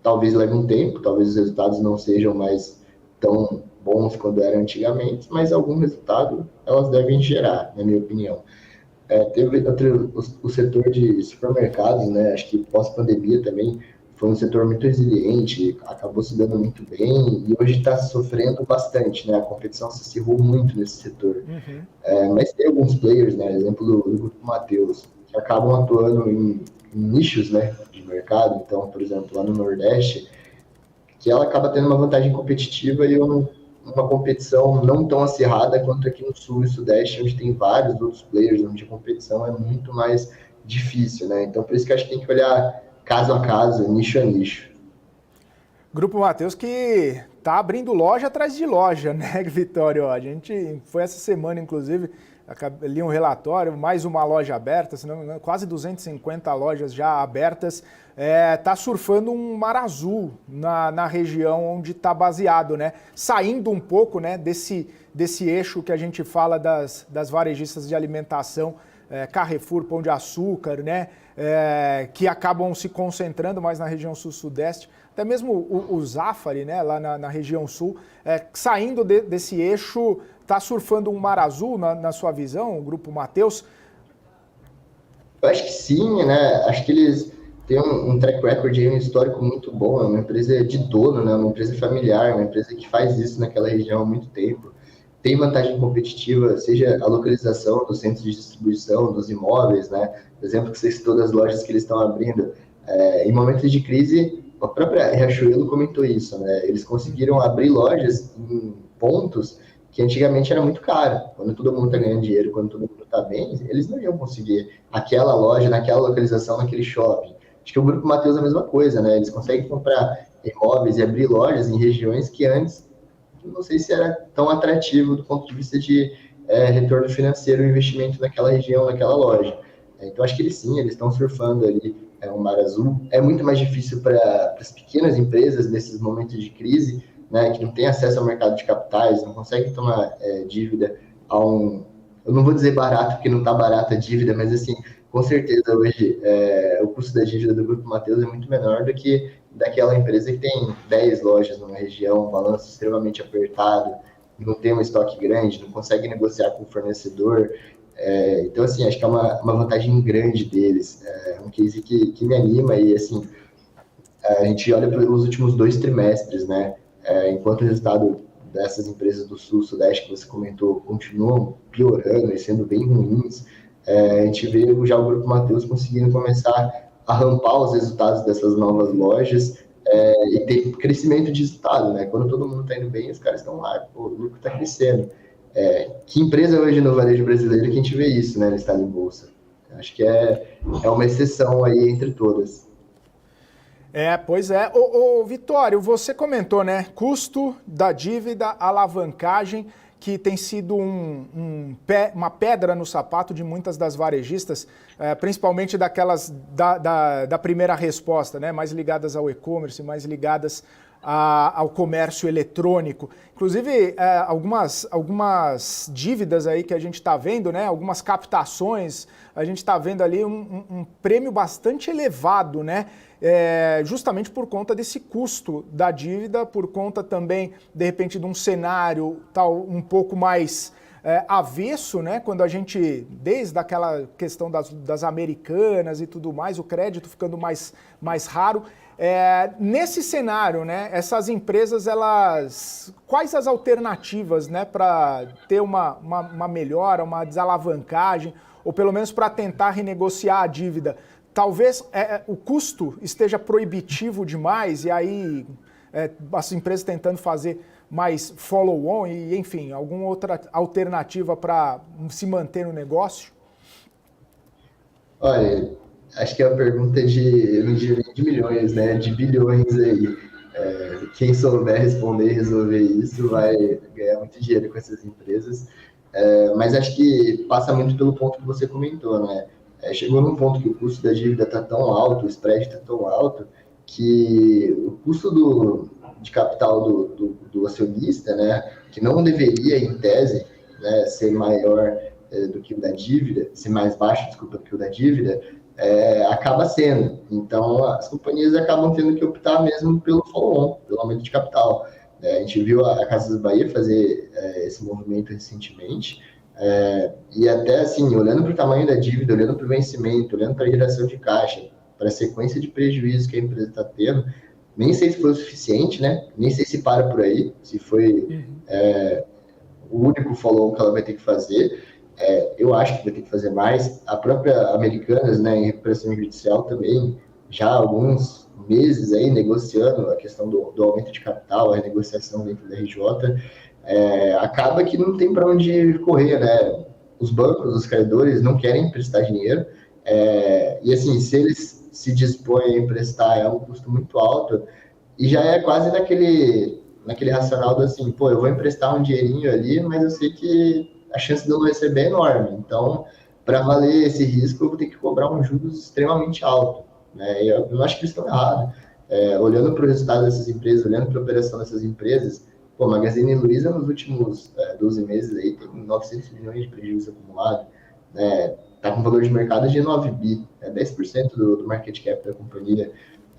Talvez leve um tempo, talvez os resultados não sejam mais tão bons quando eram antigamente, mas algum resultado elas devem gerar, na minha opinião. Teve o setor de supermercados, né? Acho que pós-pandemia também foi um setor muito resiliente, acabou se dando muito bem e hoje está sofrendo bastante, né? A competição se acirrou muito nesse setor. Mas tem alguns players, né? Exemplo do Grupo Mateus, que acabam atuando em nichos, né, de mercado. Então, por exemplo, lá no Nordeste, que ela acaba tendo uma vantagem competitiva e uma competição não tão acirrada quanto aqui no Sul e Sudeste, onde tem vários outros players, onde a competição é muito mais difícil, né? Então, por isso que acho que tem que olhar caso a caso, nicho a nicho. Grupo Mateus que tá abrindo loja atrás de loja, né, Vitório? A gente foi essa semana, inclusive, li um relatório, mais uma loja aberta, senão, quase 250 lojas já abertas. Tá surfando um mar azul na região onde está baseado, né? Saindo um pouco, né, desse eixo que a gente fala das varejistas de alimentação, Carrefour, Pão de Açúcar, né? Que acabam se concentrando mais na região sul-sudeste. Até mesmo o Zafari, né, lá na região sul, saindo desse eixo, está surfando um mar azul, na sua visão, o Grupo Mateus? Eu acho que sim, né? Acho que eles têm um track record aí, um histórico muito bom. É uma empresa de dono, né? Uma empresa familiar, uma empresa que faz isso naquela região há muito tempo. Tem vantagem competitiva, seja a localização dos centros de distribuição, dos imóveis, né? Por exemplo, que você citou das lojas que eles estão abrindo. Em momentos de crise, a própria Riachuelo comentou isso, né? Eles conseguiram abrir lojas em pontos que antigamente era muito caro. Quando todo mundo está ganhando dinheiro, quando todo mundo está bem, eles não iam conseguir aquela loja, naquela localização, naquele shopping. Acho que o Grupo Mateus é a mesma coisa, né? Eles conseguem comprar imóveis e abrir lojas em regiões que antes não sei se era tão atrativo do ponto de vista de retorno financeiro, investimento naquela região, naquela loja. Então, acho que eles estão surfando ali um mar azul. É muito mais difícil para as pequenas empresas nesses momentos de crise, né, que não têm acesso ao mercado de capitais, não conseguem tomar dívida eu não vou dizer barato, porque não está barata a dívida, mas assim, com certeza hoje o custo da dívida do Grupo Mateus é muito menor do que daquela empresa que tem 10 lojas numa região, um balanço extremamente apertado, não tem um estoque grande, não consegue negociar com o fornecedor. Então, assim, acho que é uma vantagem grande deles. É um case que me anima e, assim, a gente olha para os últimos 2 trimestres, né? Enquanto o resultado dessas empresas do Sul, Sudeste, que você comentou, continuam piorando e sendo bem ruins, a gente vê já o Grupo Mateus conseguindo começar a rampar os resultados dessas novas lojas e ter crescimento de resultado, né? Quando todo mundo está indo bem, os caras estão lá, o lucro está crescendo. Que empresa hoje no varejo brasileiro que a gente vê isso, né, no estado em bolsa? Acho que é uma exceção aí entre todas. Pois é. Ô, Vitório, você comentou, né? Custo da dívida, alavancagem, que tem sido uma pedra no sapato de muitas das varejistas, principalmente daquelas da primeira resposta, né? Mais ligadas ao e-commerce, mais ligadas ao comércio eletrônico. Inclusive, algumas dívidas aí que a gente está vendo, né? Algumas captações, a gente está vendo ali um prêmio bastante elevado, né? Justamente por conta desse custo da dívida, por conta também, de repente, de um cenário tal, um pouco mais avesso, né? Quando a gente, desde aquela questão das americanas e tudo mais, o crédito ficando mais raro. Nesse cenário, né, essas empresas, quais as alternativas, né, para ter uma melhora, uma desalavancagem, ou pelo menos para tentar renegociar a dívida? Talvez o custo esteja proibitivo demais e aí as empresas tentando fazer mais follow-on e, enfim, alguma outra alternativa para se manter no negócio? Olha, acho que é uma pergunta de milhões, né? De bilhões aí. Quem souber responder e resolver isso vai ganhar muito dinheiro com essas empresas. Mas acho que passa muito pelo ponto que você comentou, né? Chegou num ponto que o custo da dívida está tão alto, o spread está tão alto, que o custo de capital do acionista, né? Que não deveria, em tese, né, ser maior do que o da dívida, ser mais baixo, desculpa, do que o da dívida, acaba sendo. Então, as companhias acabam tendo que optar mesmo pelo follow-on, pelo aumento de capital. A gente viu a Casas Bahia fazer esse movimento recentemente, e até assim, olhando para o tamanho da dívida, olhando para o vencimento, olhando para a geração de caixa, para a sequência de prejuízos que a empresa está tendo, nem sei se foi o suficiente, né? Nem sei se para por aí, se foi o único follow-on que ela vai ter que fazer. Eu acho que vai ter que fazer mais. A própria Americanas, né, em recuperação judicial também, já há alguns meses aí negociando a questão do aumento de capital, a renegociação dentro da RJ, acaba que não tem para onde correr, né? Os bancos, os credores não querem emprestar dinheiro, e assim, se eles se dispõem a emprestar, é um custo muito alto, e já é quase naquele racional do assim, pô, eu vou emprestar um dinheirinho ali, mas eu sei que a chance de eu não receber é enorme. Então, para valer esse risco, eu vou ter que cobrar um juros extremamente alto, né? E eu não acho que eles estão errados. Olhando para o resultado dessas empresas, olhando para a operação dessas empresas, a Magazine Luiza, nos últimos 12 meses, aí, tem 900 milhões de prejuízo acumulado, né? Está com valor de mercado de 9 bi, 10% do market cap da companhia.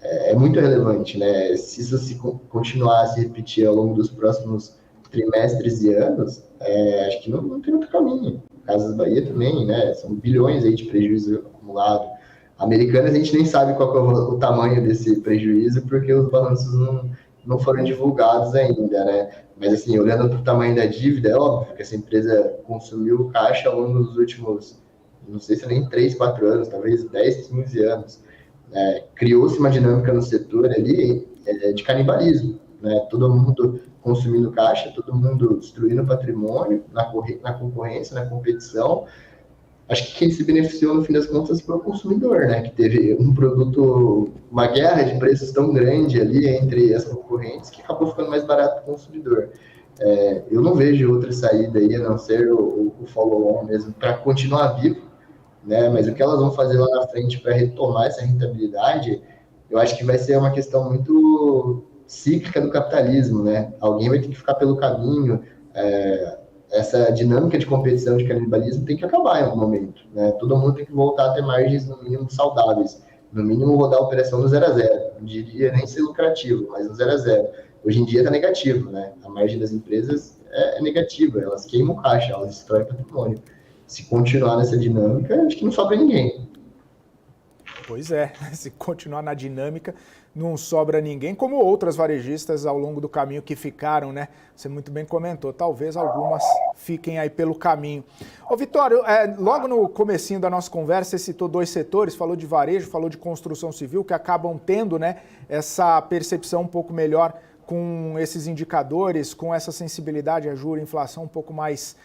É muito relevante, né? Se isso continuar a se repetir ao longo dos próximos trimestres e anos, acho que não tem outro caminho. Casas Bahia também, né? São bilhões aí de prejuízo acumulado. Americanas, a gente nem sabe qual é o tamanho desse prejuízo, porque os balanços não foram divulgados ainda, né? Mas, assim, olhando para o tamanho da dívida, é óbvio que essa empresa consumiu caixa ao longo dos últimos, não sei se nem 3, 4 anos, talvez 10, 15 anos. Criou-se uma dinâmica no setor ali de canibalismo, né? Todo mundo consumindo caixa, todo mundo destruindo patrimônio na concorrência, na competição. Acho que quem se beneficiou, no fim das contas, foi o consumidor, né? Que teve um produto, uma guerra de preços tão grande ali entre as concorrentes que acabou ficando mais barato para o consumidor. Eu não vejo outra saída aí, a não ser o follow-on mesmo, para continuar vivo, né? Mas o que elas vão fazer lá na frente para retomar essa rentabilidade, eu acho que vai ser uma questão muito cíclica do capitalismo, né? Alguém vai ter que ficar pelo caminho, essa dinâmica de competição, de canibalismo tem que acabar em algum momento, né? Todo mundo tem que voltar a ter margens, no mínimo, saudáveis. No mínimo, rodar a operação no 0 a 0. Não diria nem ser lucrativo, mas no 0 a 0. Hoje em dia está negativo, né? A margem das empresas é negativa, elas queimam caixa, elas destroem patrimônio. Se continuar nessa dinâmica, acho que não sobra ninguém. Pois é, se continuar na dinâmica, não sobra ninguém, como outras varejistas ao longo do caminho que ficaram, né? Você muito bem comentou, talvez algumas fiquem aí pelo caminho. Ô Vitório, logo no comecinho da nossa conversa, você citou 2 setores, falou de varejo, falou de construção civil, que acabam tendo, né, essa percepção um pouco melhor com esses indicadores, com essa sensibilidade a juros, inflação um pouco mais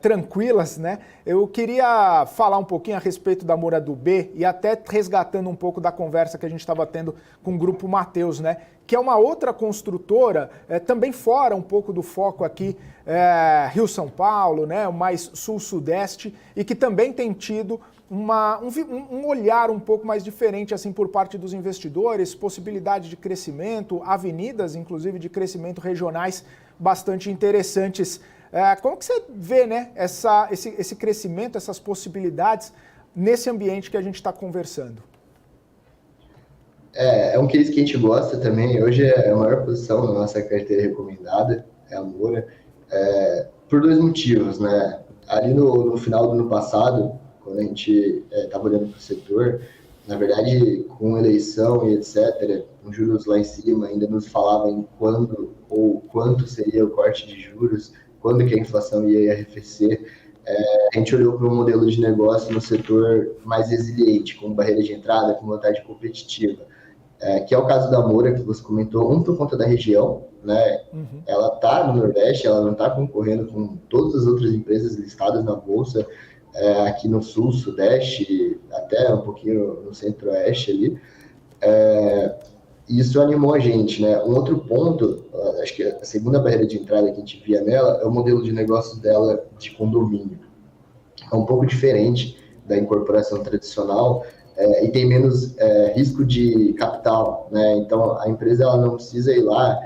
tranquilas, né? Eu queria falar um pouquinho a respeito da Moura do B e até resgatando um pouco da conversa que a gente estava tendo com o Grupo Mateus, né? Que é uma outra construtora, também fora um pouco do foco aqui, Rio-São Paulo, né? Mais sul-sudeste, e que também tem tido um olhar um pouco mais diferente assim por parte dos investidores, possibilidade de crescimento, avenidas, inclusive, de crescimento regionais bastante interessantes. Como que você vê, né, esse crescimento, essas possibilidades nesse ambiente que a gente está conversando? É um case que a gente gosta também. Hoje é a maior posição na nossa carteira recomendada, é a Moura, por 2 motivos, né? Ali no final do ano passado, quando a gente estava olhando para o setor, na verdade, com eleição e etc., com juros lá em cima, ainda nos falava em quando ou quanto seria o corte de juros, quando que a inflação ia arrefecer. A gente olhou para um modelo de negócio no setor mais resiliente, com barreira de entrada, com vantagem competitiva, que é o caso da Moura, que você comentou, por conta da região, né? Uhum. Ela está no Nordeste, ela não está concorrendo com todas as outras empresas listadas na Bolsa, aqui no Sul, Sudeste, até um pouquinho no Centro-Oeste ali. Isso animou a gente, né? Um outro ponto, acho que a segunda barreira de entrada que a gente via nela é o modelo de negócio dela de condomínio. É um pouco diferente da incorporação tradicional e tem menos risco de capital, né? Então, a empresa ela não precisa ir lá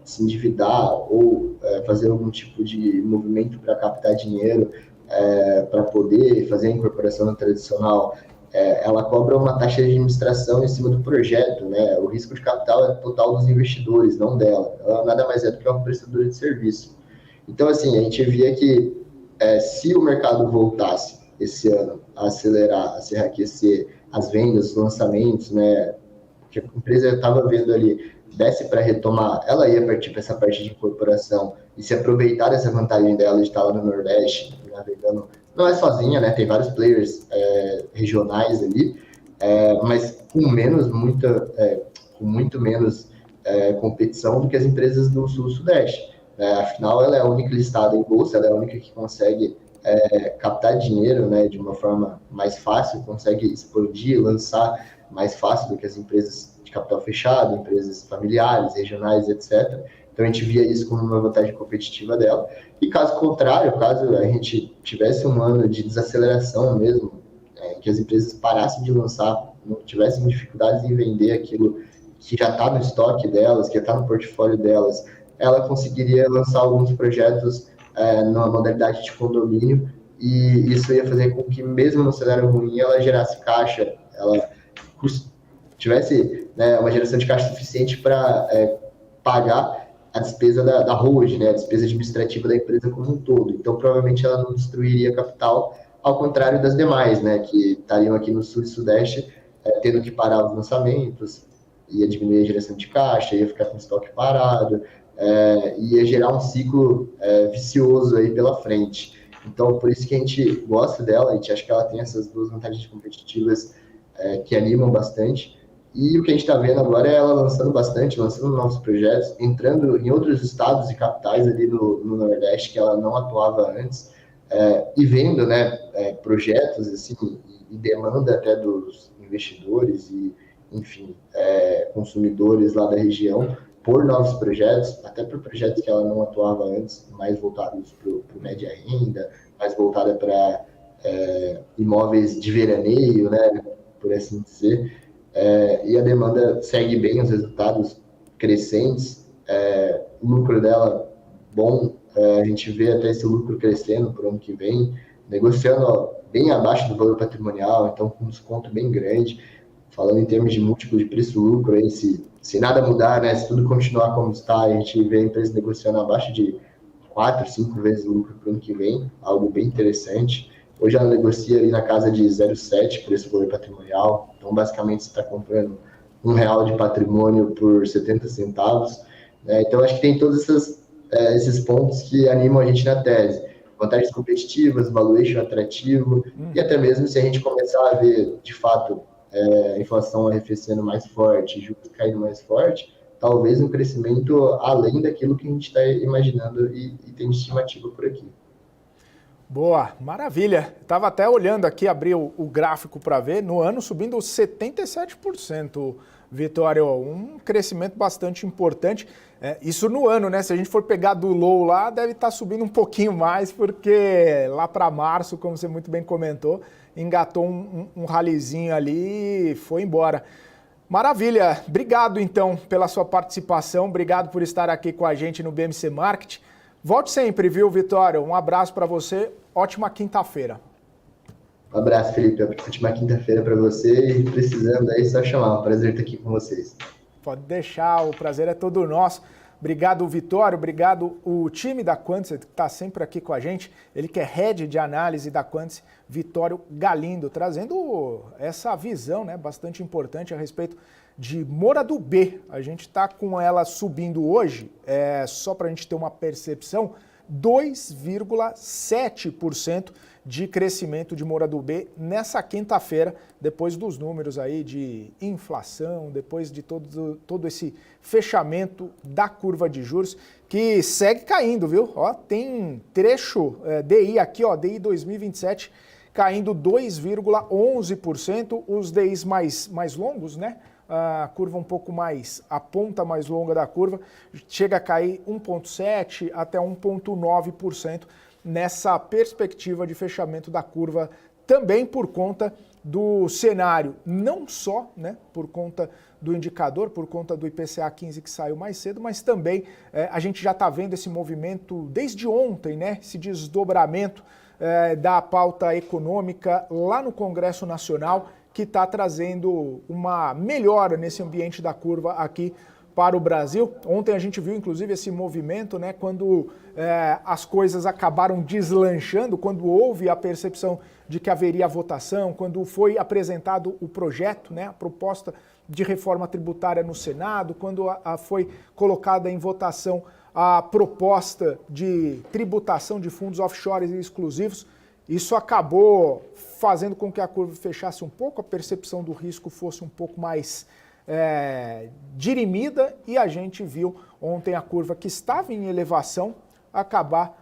se endividar ou fazer algum tipo de movimento para captar dinheiro para poder fazer a incorporação tradicional. Ela cobra uma taxa de administração em cima do projeto, né? O risco de capital é total dos investidores, não dela. Ela nada mais é do que uma prestadora de serviço. Então, assim, a gente via que se o mercado voltasse esse ano a acelerar, a se reaquecer as vendas, os lançamentos, né? Que a empresa estava vendo ali, desse para retomar, ela ia partir para essa parte de incorporação e se aproveitar dessa vantagem dela de estar lá no Nordeste, navegando. Não é sozinha, né? Tem vários players regionais ali, mas com muito menos competição do que as empresas do Sul-Sudeste. Afinal, ela é a única listada em bolsa, ela é a única que consegue captar dinheiro, né, de uma forma mais fácil, consegue expandir, lançar mais fácil do que as empresas de capital fechado, empresas familiares, regionais, etc. Então, a gente via isso como uma vantagem competitiva dela. E caso contrário, caso a gente tivesse um ano de desaceleração mesmo, que as empresas parassem de lançar, não tivessem dificuldades em vender aquilo que já está no estoque delas, que já está no portfólio delas, ela conseguiria lançar alguns projetos na modalidade de condomínio, e isso ia fazer com que, mesmo no cenário ruim, ela gerasse caixa, ela tivesse, né, uma geração de caixa suficiente para pagar a despesa da holding, né, a despesa administrativa da empresa como um todo. Então, provavelmente, ela não destruiria capital, ao contrário das demais, né, que estariam aqui no Sul e Sudeste, tendo que parar os lançamentos, ia diminuir a geração de caixa, ia ficar com o estoque parado, ia gerar um ciclo vicioso aí pela frente. Então, por isso que a gente gosta dela, a gente acha que ela tem essas duas vantagens competitivas que animam bastante. E o que a gente está vendo agora é ela lançando bastante, lançando novos projetos, entrando em outros estados e capitais ali no Nordeste que ela não atuava antes, e vendo, né, projetos assim, e demanda até dos investidores e, enfim, consumidores lá da região por novos projetos, até por projetos que ela não atuava antes, mais voltados para o média renda, mais voltada para imóveis de veraneio, né, por assim dizer. E a demanda segue bem, os resultados crescentes, o lucro dela bom, a gente vê até esse lucro crescendo para o ano que vem, negociando bem abaixo do valor patrimonial, então com um desconto bem grande, falando em termos de múltiplo de preço-lucro, aí, se nada mudar, né, se tudo continuar como está, a gente vê a empresa negociando abaixo de 4, 5 vezes o lucro para o ano que vem, algo bem interessante. Hoje ela negocia ali na casa de 0,7 preço-valor patrimonial, então basicamente você está comprando R$1 de patrimônio por 70 centavos, né? Então acho que tem todos esses pontos que animam a gente na tese. Vantagens competitivas, valuation atrativo, e até mesmo se a gente começar a ver, de fato, a inflação arrefecendo mais forte, juros caindo mais forte, talvez um crescimento além daquilo que a gente está imaginando e tem de estimativa por aqui. Boa, maravilha. Estava até olhando aqui, abri o gráfico para ver, no ano subindo 77%, Vitório, um crescimento bastante importante. Isso no ano, né? Se a gente for pegar do low lá, deve estar subindo um pouquinho mais, porque lá para março, como você muito bem comentou, engatou um ralizinho ali e foi embora. Maravilha. Obrigado, então, pela sua participação. Obrigado por estar aqui com a gente no BMC Market. Volte sempre, viu, Vitório? Um abraço para você. Ótima quinta-feira. Um abraço, Felipe. Ótima quinta-feira para você. E precisando aí, só chamar. Um prazer estar aqui com vocês. Pode deixar, o prazer é todo nosso. Obrigado, Vitório. Obrigado, o time da Quantity, que está sempre aqui com a gente. Ele que é head de análise da Quantity, Vitório Galindo, trazendo essa visão, né, bastante importante a respeito de Moura do B. A gente está com ela subindo hoje, só para a gente ter uma percepção, 2,7% de crescimento de Moura do B nessa quinta-feira, depois dos números aí de inflação, depois de todo esse fechamento da curva de juros, que segue caindo, viu? Ó, tem trecho DI aqui, ó, DI 2027, caindo 2,11%, os DIs mais longos, né? A curva um pouco mais, a ponta mais longa da curva, chega a cair 1,7% até 1,9% nessa perspectiva de fechamento da curva, também por conta do cenário, não só, né, por conta do indicador, por conta do IPCA 15 que saiu mais cedo, mas também a gente já está vendo esse movimento desde ontem, né, esse desdobramento da pauta econômica lá no Congresso Nacional, que está trazendo uma melhora nesse ambiente da curva aqui para o Brasil. Ontem a gente viu, inclusive, esse movimento, né, quando as coisas acabaram deslanchando, quando houve a percepção de que haveria votação, quando foi apresentado o projeto, né, a proposta de reforma tributária no Senado, quando foi colocada em votação a proposta de tributação de fundos offshores e exclusivos. Isso acabou fazendo com que a curva fechasse um pouco, a percepção do risco fosse um pouco mais dirimida, e a gente viu ontem a curva que estava em elevação acabar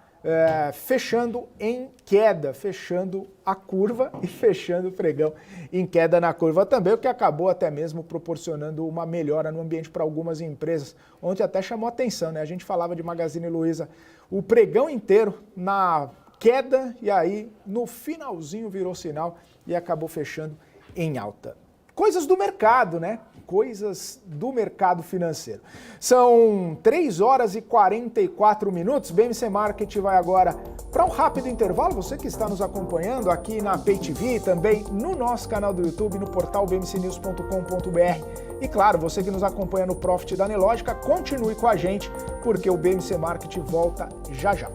fechando em queda, fechando a curva e fechando o pregão em queda na curva também, o que acabou até mesmo proporcionando uma melhora no ambiente para algumas empresas. Ontem até chamou atenção, né? A gente falava de Magazine Luiza, o pregão inteiro na queda, e aí no finalzinho virou sinal e acabou fechando em alta. Coisas do mercado, né? Coisas do mercado financeiro. São 3 horas e 44 minutos. BMC Market vai agora para um rápido intervalo. Você que está nos acompanhando aqui na Pay TV, também no nosso canal do YouTube, no portal bmcnews.com.br. E claro, você que nos acompanha no Profit da Nelogica, continue com a gente, porque o BMC Market volta já já.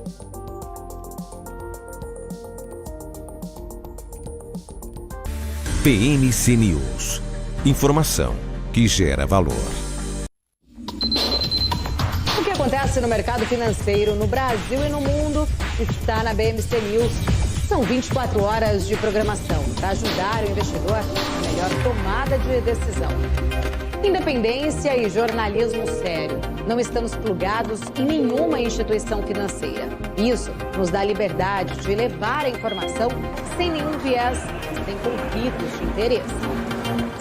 BMC News. Informação que gera valor. O que acontece no mercado financeiro no Brasil e no mundo está na BMC News. São 24 horas de programação para ajudar o investidor na melhor tomada de decisão. Independência e jornalismo sério. Não estamos plugados em nenhuma instituição financeira. Isso nos dá liberdade de levar a informação sem nenhum viés, sem conflitos de interesse.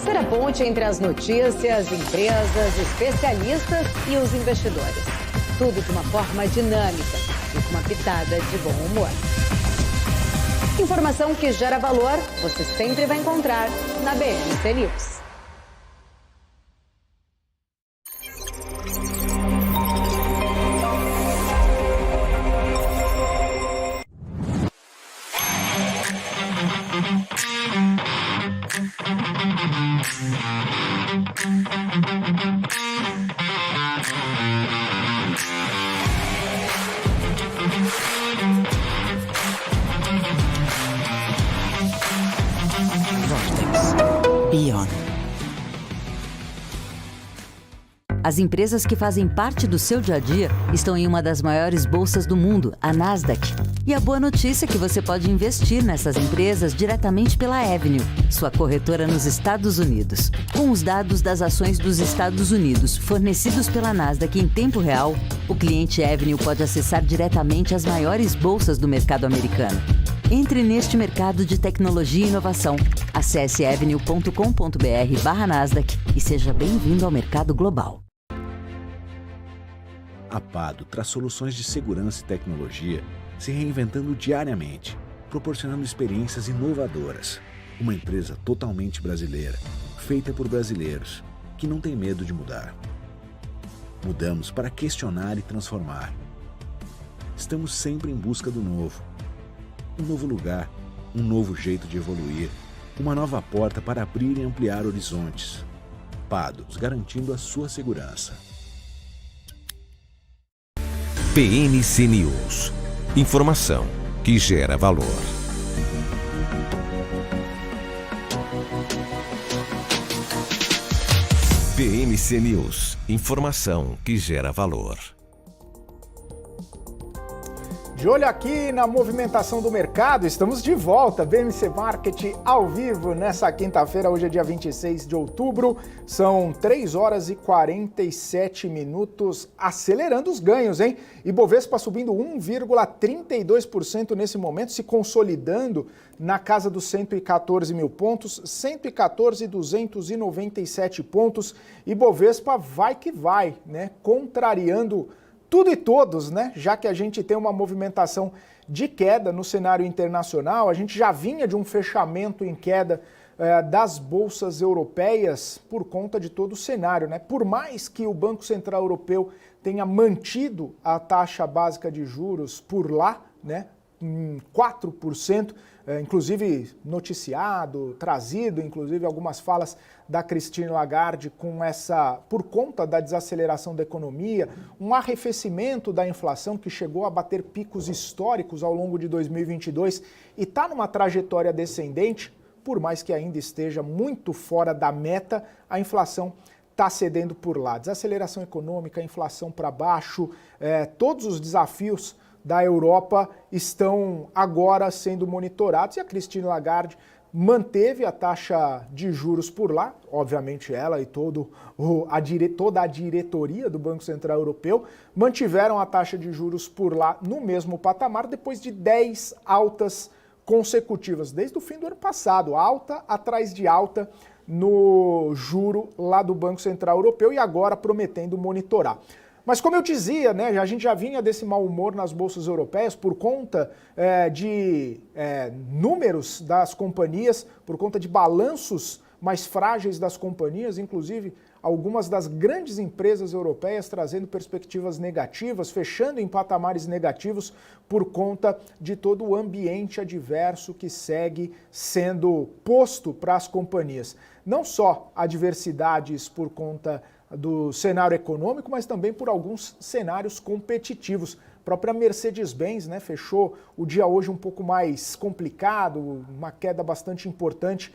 Ser a ponte entre as notícias, empresas, especialistas e os investidores. Tudo de uma forma dinâmica e com uma pitada de bom humor. Informação que gera valor, você sempre vai encontrar na BMC News. Beyond. As empresas que fazem parte do seu dia a dia estão em uma das maiores bolsas do mundo, a Nasdaq. E a boa notícia é que você pode investir nessas empresas diretamente pela Avenue, sua corretora nos Estados Unidos. Com os dados das ações dos Estados Unidos fornecidos pela Nasdaq em tempo real, o cliente Avenue pode acessar diretamente as maiores bolsas do mercado americano. Entre neste mercado de tecnologia e inovação. Acesse avenue.com.br/Nasdaq e seja bem-vindo ao mercado global. A Pado traz soluções de segurança e tecnologia se reinventando diariamente, proporcionando experiências inovadoras. Uma empresa totalmente brasileira, feita por brasileiros, que não tem medo de mudar. Mudamos para questionar e transformar. Estamos sempre em busca do novo. Um novo lugar, um novo jeito de evoluir, uma nova porta para abrir e ampliar horizontes. Pado, garantindo a sua segurança. PMC News. Informação que gera valor. PMC News. Informação que gera valor. De olho aqui na movimentação do mercado, estamos de volta, BMC Market ao vivo nessa quinta-feira, hoje é dia 26 de outubro, são 3 horas e 47 minutos, acelerando os ganhos, hein? Ibovespa subindo 1,32% nesse momento, se consolidando na casa dos 114 mil pontos, 114.297 pontos, Ibovespa vai que vai, né? Contrariando tudo e todos, né? Já que a gente tem uma movimentação de queda no cenário internacional, a gente já vinha de um fechamento em queda das bolsas europeias por conta de todo o cenário, né? Por mais que o Banco Central Europeu tenha mantido a taxa básica de juros por lá, né? Em 4%, inclusive noticiado, trazido, inclusive algumas falas da Christine Lagarde por conta da desaceleração da economia, um arrefecimento da inflação que chegou a bater picos históricos ao longo de 2022 e está numa trajetória descendente, por mais que ainda esteja muito fora da meta, a inflação está cedendo por lá. Desaceleração econômica, inflação para baixo, todos os desafios da Europa estão agora sendo monitorados e a Christine Lagarde manteve a taxa de juros por lá, obviamente ela e toda a diretoria do Banco Central Europeu mantiveram a taxa de juros por lá no mesmo patamar depois de 10 altas consecutivas, desde o fim do ano passado, alta atrás de alta no juro lá do Banco Central Europeu e agora prometendo monitorar. Mas como eu dizia, né, a gente já vinha desse mau humor nas bolsas europeias por conta de números das companhias, por conta de balanços mais frágeis das companhias, inclusive algumas das grandes empresas europeias trazendo perspectivas negativas, fechando em patamares negativos por conta de todo o ambiente adverso que segue sendo posto para as companhias. Não só adversidades por conta do cenário econômico, mas também por alguns cenários competitivos. A própria Mercedes-Benz, né, fechou o dia hoje um pouco mais complicado, uma queda bastante importante,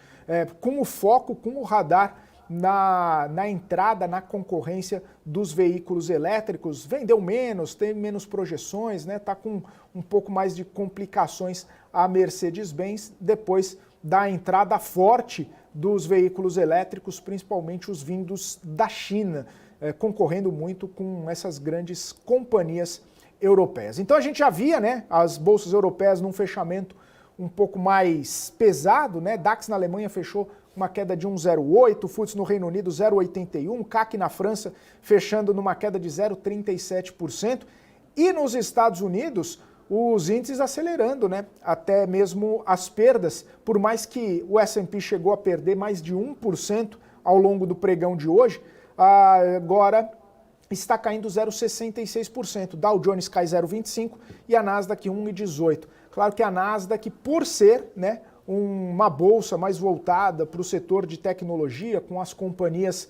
com o foco, com o radar na entrada, na concorrência dos veículos elétricos. Vendeu menos, tem menos projeções, né, tá com um pouco mais de complicações a Mercedes-Benz depois da entrada forte dos veículos elétricos, principalmente os vindos da China, concorrendo muito com essas grandes companhias europeias. Então a gente já via, né, as bolsas europeias num fechamento um pouco mais pesado, né? DAX na Alemanha fechou uma queda de 1,08, FTSE no Reino Unido 0,81, CAC na França fechando numa queda de 0,37%, e nos Estados Unidos os índices acelerando, né? Até mesmo as perdas, por mais que o S&P chegou a perder mais de 1% ao longo do pregão de hoje, agora está caindo 0,66%. Dow Jones cai 0,25% e a Nasdaq 1,18%. Claro que a Nasdaq, por ser, né, uma bolsa mais voltada para o setor de tecnologia, com as companhias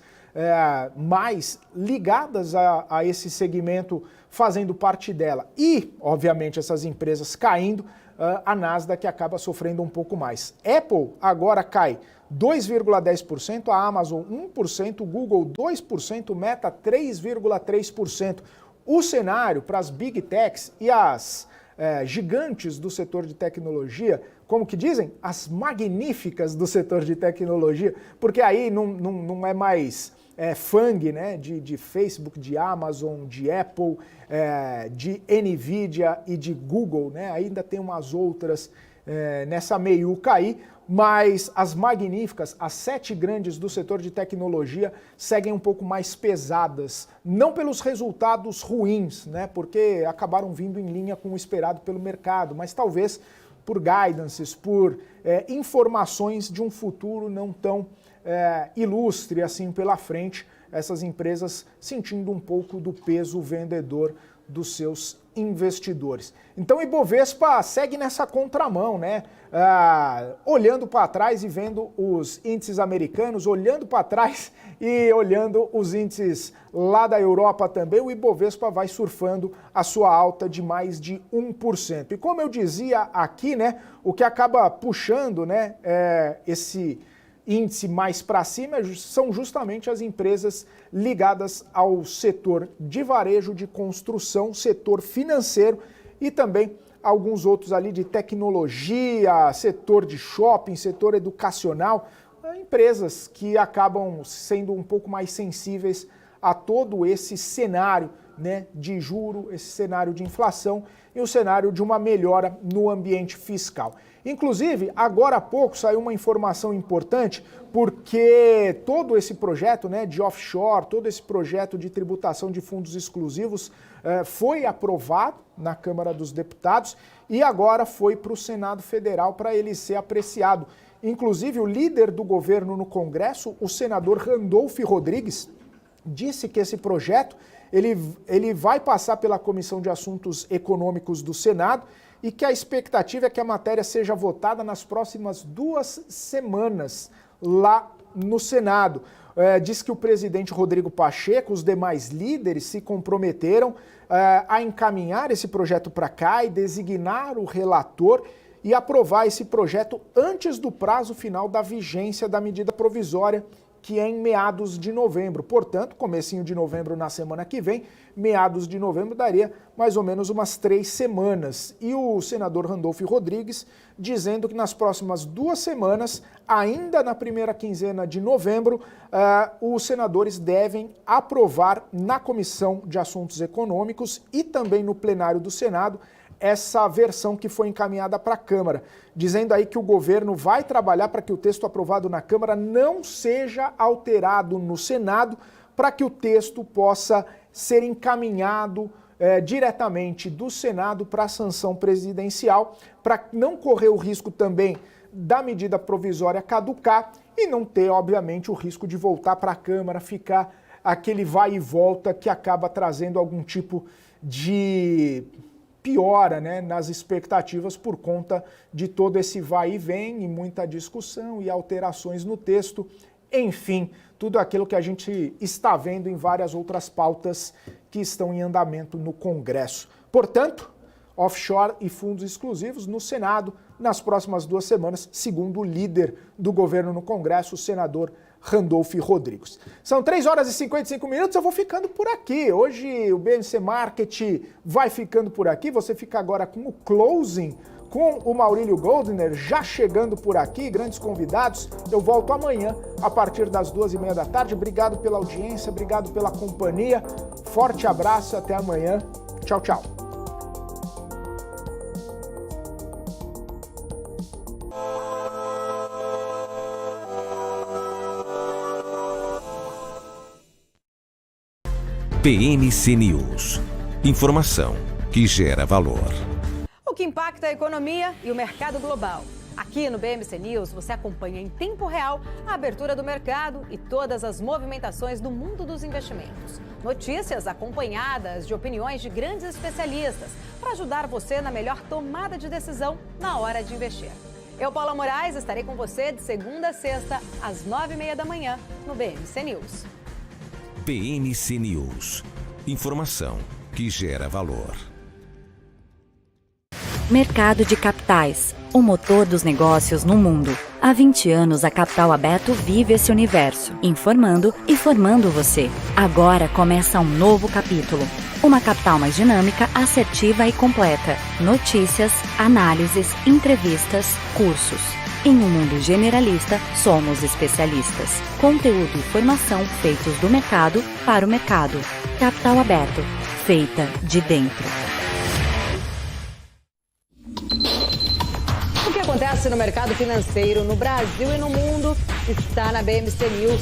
mais ligadas a esse segmento fazendo parte dela e, obviamente, essas empresas caindo, a Nasdaq acaba sofrendo um pouco mais. Apple agora cai 2,10%, a Amazon 1%, Google 2%, Meta 3,3%. O cenário para as Big Techs e as gigantes do setor de tecnologia, como que dizem? As magníficas do setor de tecnologia, porque aí não é mais FANG, né? De Facebook, de Amazon, de Apple, de NVIDIA e de Google, né? Ainda tem umas outras nessa meiuca aí, mas as magníficas, as 7 grandes do setor de tecnologia, seguem um pouco mais pesadas, não pelos resultados ruins, né, porque acabaram vindo em linha com o esperado pelo mercado, mas talvez por guidances, por informações de um futuro não tão ilustre assim pela frente, essas empresas sentindo um pouco do peso vendedor dos seus investidores. Então o Ibovespa segue nessa contramão, né? Olhando para trás e vendo os índices americanos, olhando para trás e olhando os índices lá da Europa também, o Ibovespa vai surfando a sua alta de mais de 1%. E como eu dizia aqui, né, o que acaba puxando, né, esse índice mais para cima são justamente as empresas ligadas ao setor de varejo, de construção, setor financeiro e também alguns outros ali de tecnologia, setor de shopping, setor educacional, empresas que acabam sendo um pouco mais sensíveis a todo esse cenário, né, de juro, esse cenário de inflação e o cenário de uma melhora no ambiente fiscal. Inclusive, agora há pouco saiu uma informação importante, porque todo esse projeto, né, de offshore, todo esse projeto de tributação de fundos exclusivos foi aprovado na Câmara dos Deputados e agora foi para o Senado Federal para ele ser apreciado. Inclusive, o líder do governo no Congresso, o senador Randolph Rodrigues, disse que esse projeto ele vai passar pela Comissão de Assuntos Econômicos do Senado e que a expectativa é que a matéria seja votada nas próximas 2 semanas lá no Senado. Diz que o presidente Rodrigo Pacheco, os demais líderes se comprometeram a encaminhar esse projeto para cá e designar o relator e aprovar esse projeto antes do prazo final da vigência da medida provisória, que é em meados de novembro. Portanto, comecinho de novembro na semana que vem, meados de novembro daria mais ou menos umas 3 semanas. E o senador Randolph Rodrigues dizendo que nas próximas 2 semanas, ainda na primeira quinzena de novembro, os senadores devem aprovar na Comissão de Assuntos Econômicos e também no plenário do Senado essa versão que foi encaminhada para a Câmara, dizendo aí que o governo vai trabalhar para que o texto aprovado na Câmara não seja alterado no Senado, para que o texto possa ser encaminhado diretamente do Senado para a sanção presidencial, para não correr o risco também da medida provisória caducar e não ter, obviamente, o risco de voltar para a Câmara, ficar aquele vai e volta que acaba trazendo algum tipo de piora, né, nas expectativas por conta de todo esse vai e vem e muita discussão e alterações no texto. Enfim, tudo aquilo que a gente está vendo em várias outras pautas que estão em andamento no Congresso. Portanto, offshore e fundos exclusivos no Senado nas próximas 2 semanas, segundo o líder do governo no Congresso, o senador Randolph Rodrigues. São 3 horas e 55 minutos, eu vou ficando por aqui. Hoje o BMC Market vai ficando por aqui. Você fica agora com o closing, com o Maurílio Goldner já chegando por aqui, grandes convidados. Eu volto amanhã a partir das 2h30 da tarde. Obrigado pela audiência, obrigado pela companhia. Forte abraço, até amanhã. Tchau, tchau. BMC News. Informação que gera valor. O que impacta a economia e o mercado global. Aqui no BMC News você acompanha em tempo real a abertura do mercado e todas as movimentações do mundo dos investimentos. Notícias acompanhadas de opiniões de grandes especialistas para ajudar você na melhor tomada de decisão na hora de investir. Eu, Paula Moraes, estarei com você de segunda a sexta, às 9h30 da manhã, no BMC News. BMC News. Informação que gera valor. Mercado de capitais, o motor dos negócios no mundo. Há 20 anos a Capital Aberto vive esse universo, informando e formando você. Agora começa um novo capítulo. Uma capital mais dinâmica, assertiva e completa. Notícias, análises, entrevistas, cursos. Em um mundo generalista, somos especialistas. Conteúdo e formação feitos do mercado para o mercado. Capital aberto, feita de dentro. O que acontece no mercado financeiro no Brasil e no mundo está na BMC News.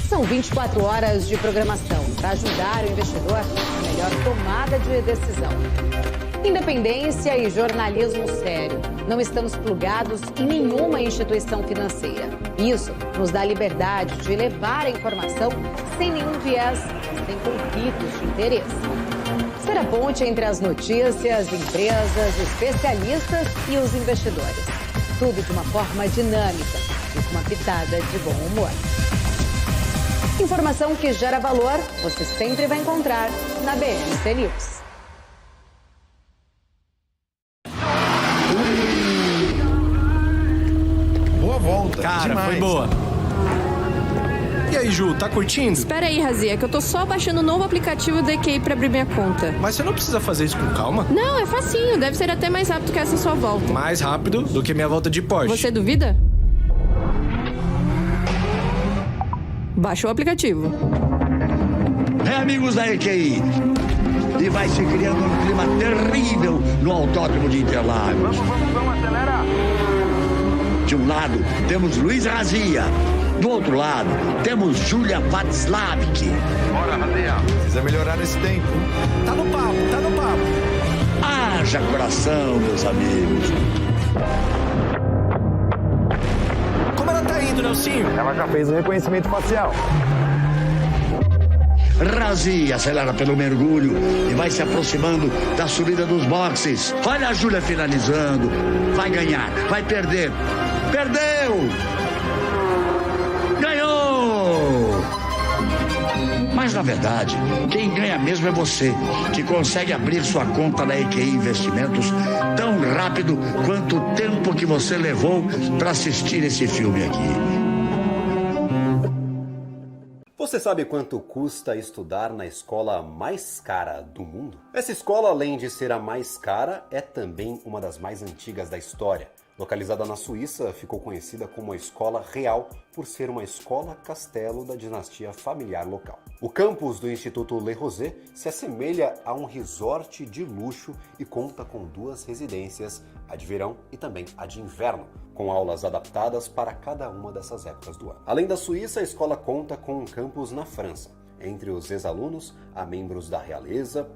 São 24 horas de programação para ajudar o investidor na melhor tomada de decisão. Independência e jornalismo sério. Não estamos plugados em nenhuma instituição financeira. Isso nos dá liberdade de levar a informação sem nenhum viés, sem conflitos de interesse. Ser a ponte entre as notícias, empresas, especialistas e os investidores. Tudo de uma forma dinâmica e com uma pitada de bom humor. Informação que gera valor, você sempre vai encontrar na BMC News. Boa volta. Cara, demais. foi boa. E aí, Ju, tá curtindo? Espera aí, Razia, que eu tô só baixando o novo aplicativo da EQI pra abrir minha conta. Mas você não precisa fazer isso com calma? Não, é facinho. Deve ser até mais rápido que essa sua volta. Mais rápido do que minha volta de Porsche. Você duvida? Baixa o aplicativo. Amigos da EQI. E vai se criando um clima terrível no autódromo de Interlagos. Vamos acelerar. De um lado, temos Luiz Razia. Do outro lado, temos Julia Václavik. Bora, Razia. Precisa melhorar esse tempo. Tá no papo, tá no papo. Haja coração, meus amigos. Como ela tá indo, Nelsinho? Ela já fez o reconhecimento facial. Razia acelera pelo mergulho e vai se aproximando da subida dos boxes. Olha a Júlia finalizando. Vai ganhar, vai perder. Perdeu! Ganhou! Mas, na verdade, quem ganha mesmo é você, que consegue abrir sua conta na EQI Investimentos tão rápido quanto o tempo que você levou para assistir esse filme aqui. Você sabe quanto custa estudar na escola mais cara do mundo? Essa escola, além de ser a mais cara, é também uma das mais antigas da história. Localizada na Suíça, ficou conhecida como a Escola Real por ser uma escola-castelo da dinastia familiar local. O campus do Instituto Le Rosey se assemelha a um resort de luxo e conta com 2 residências, a de verão e também a de inverno, com aulas adaptadas para cada uma dessas épocas do ano. Além da Suíça, a escola conta com um campus na França. Entre os ex-alunos, há membros da realeza,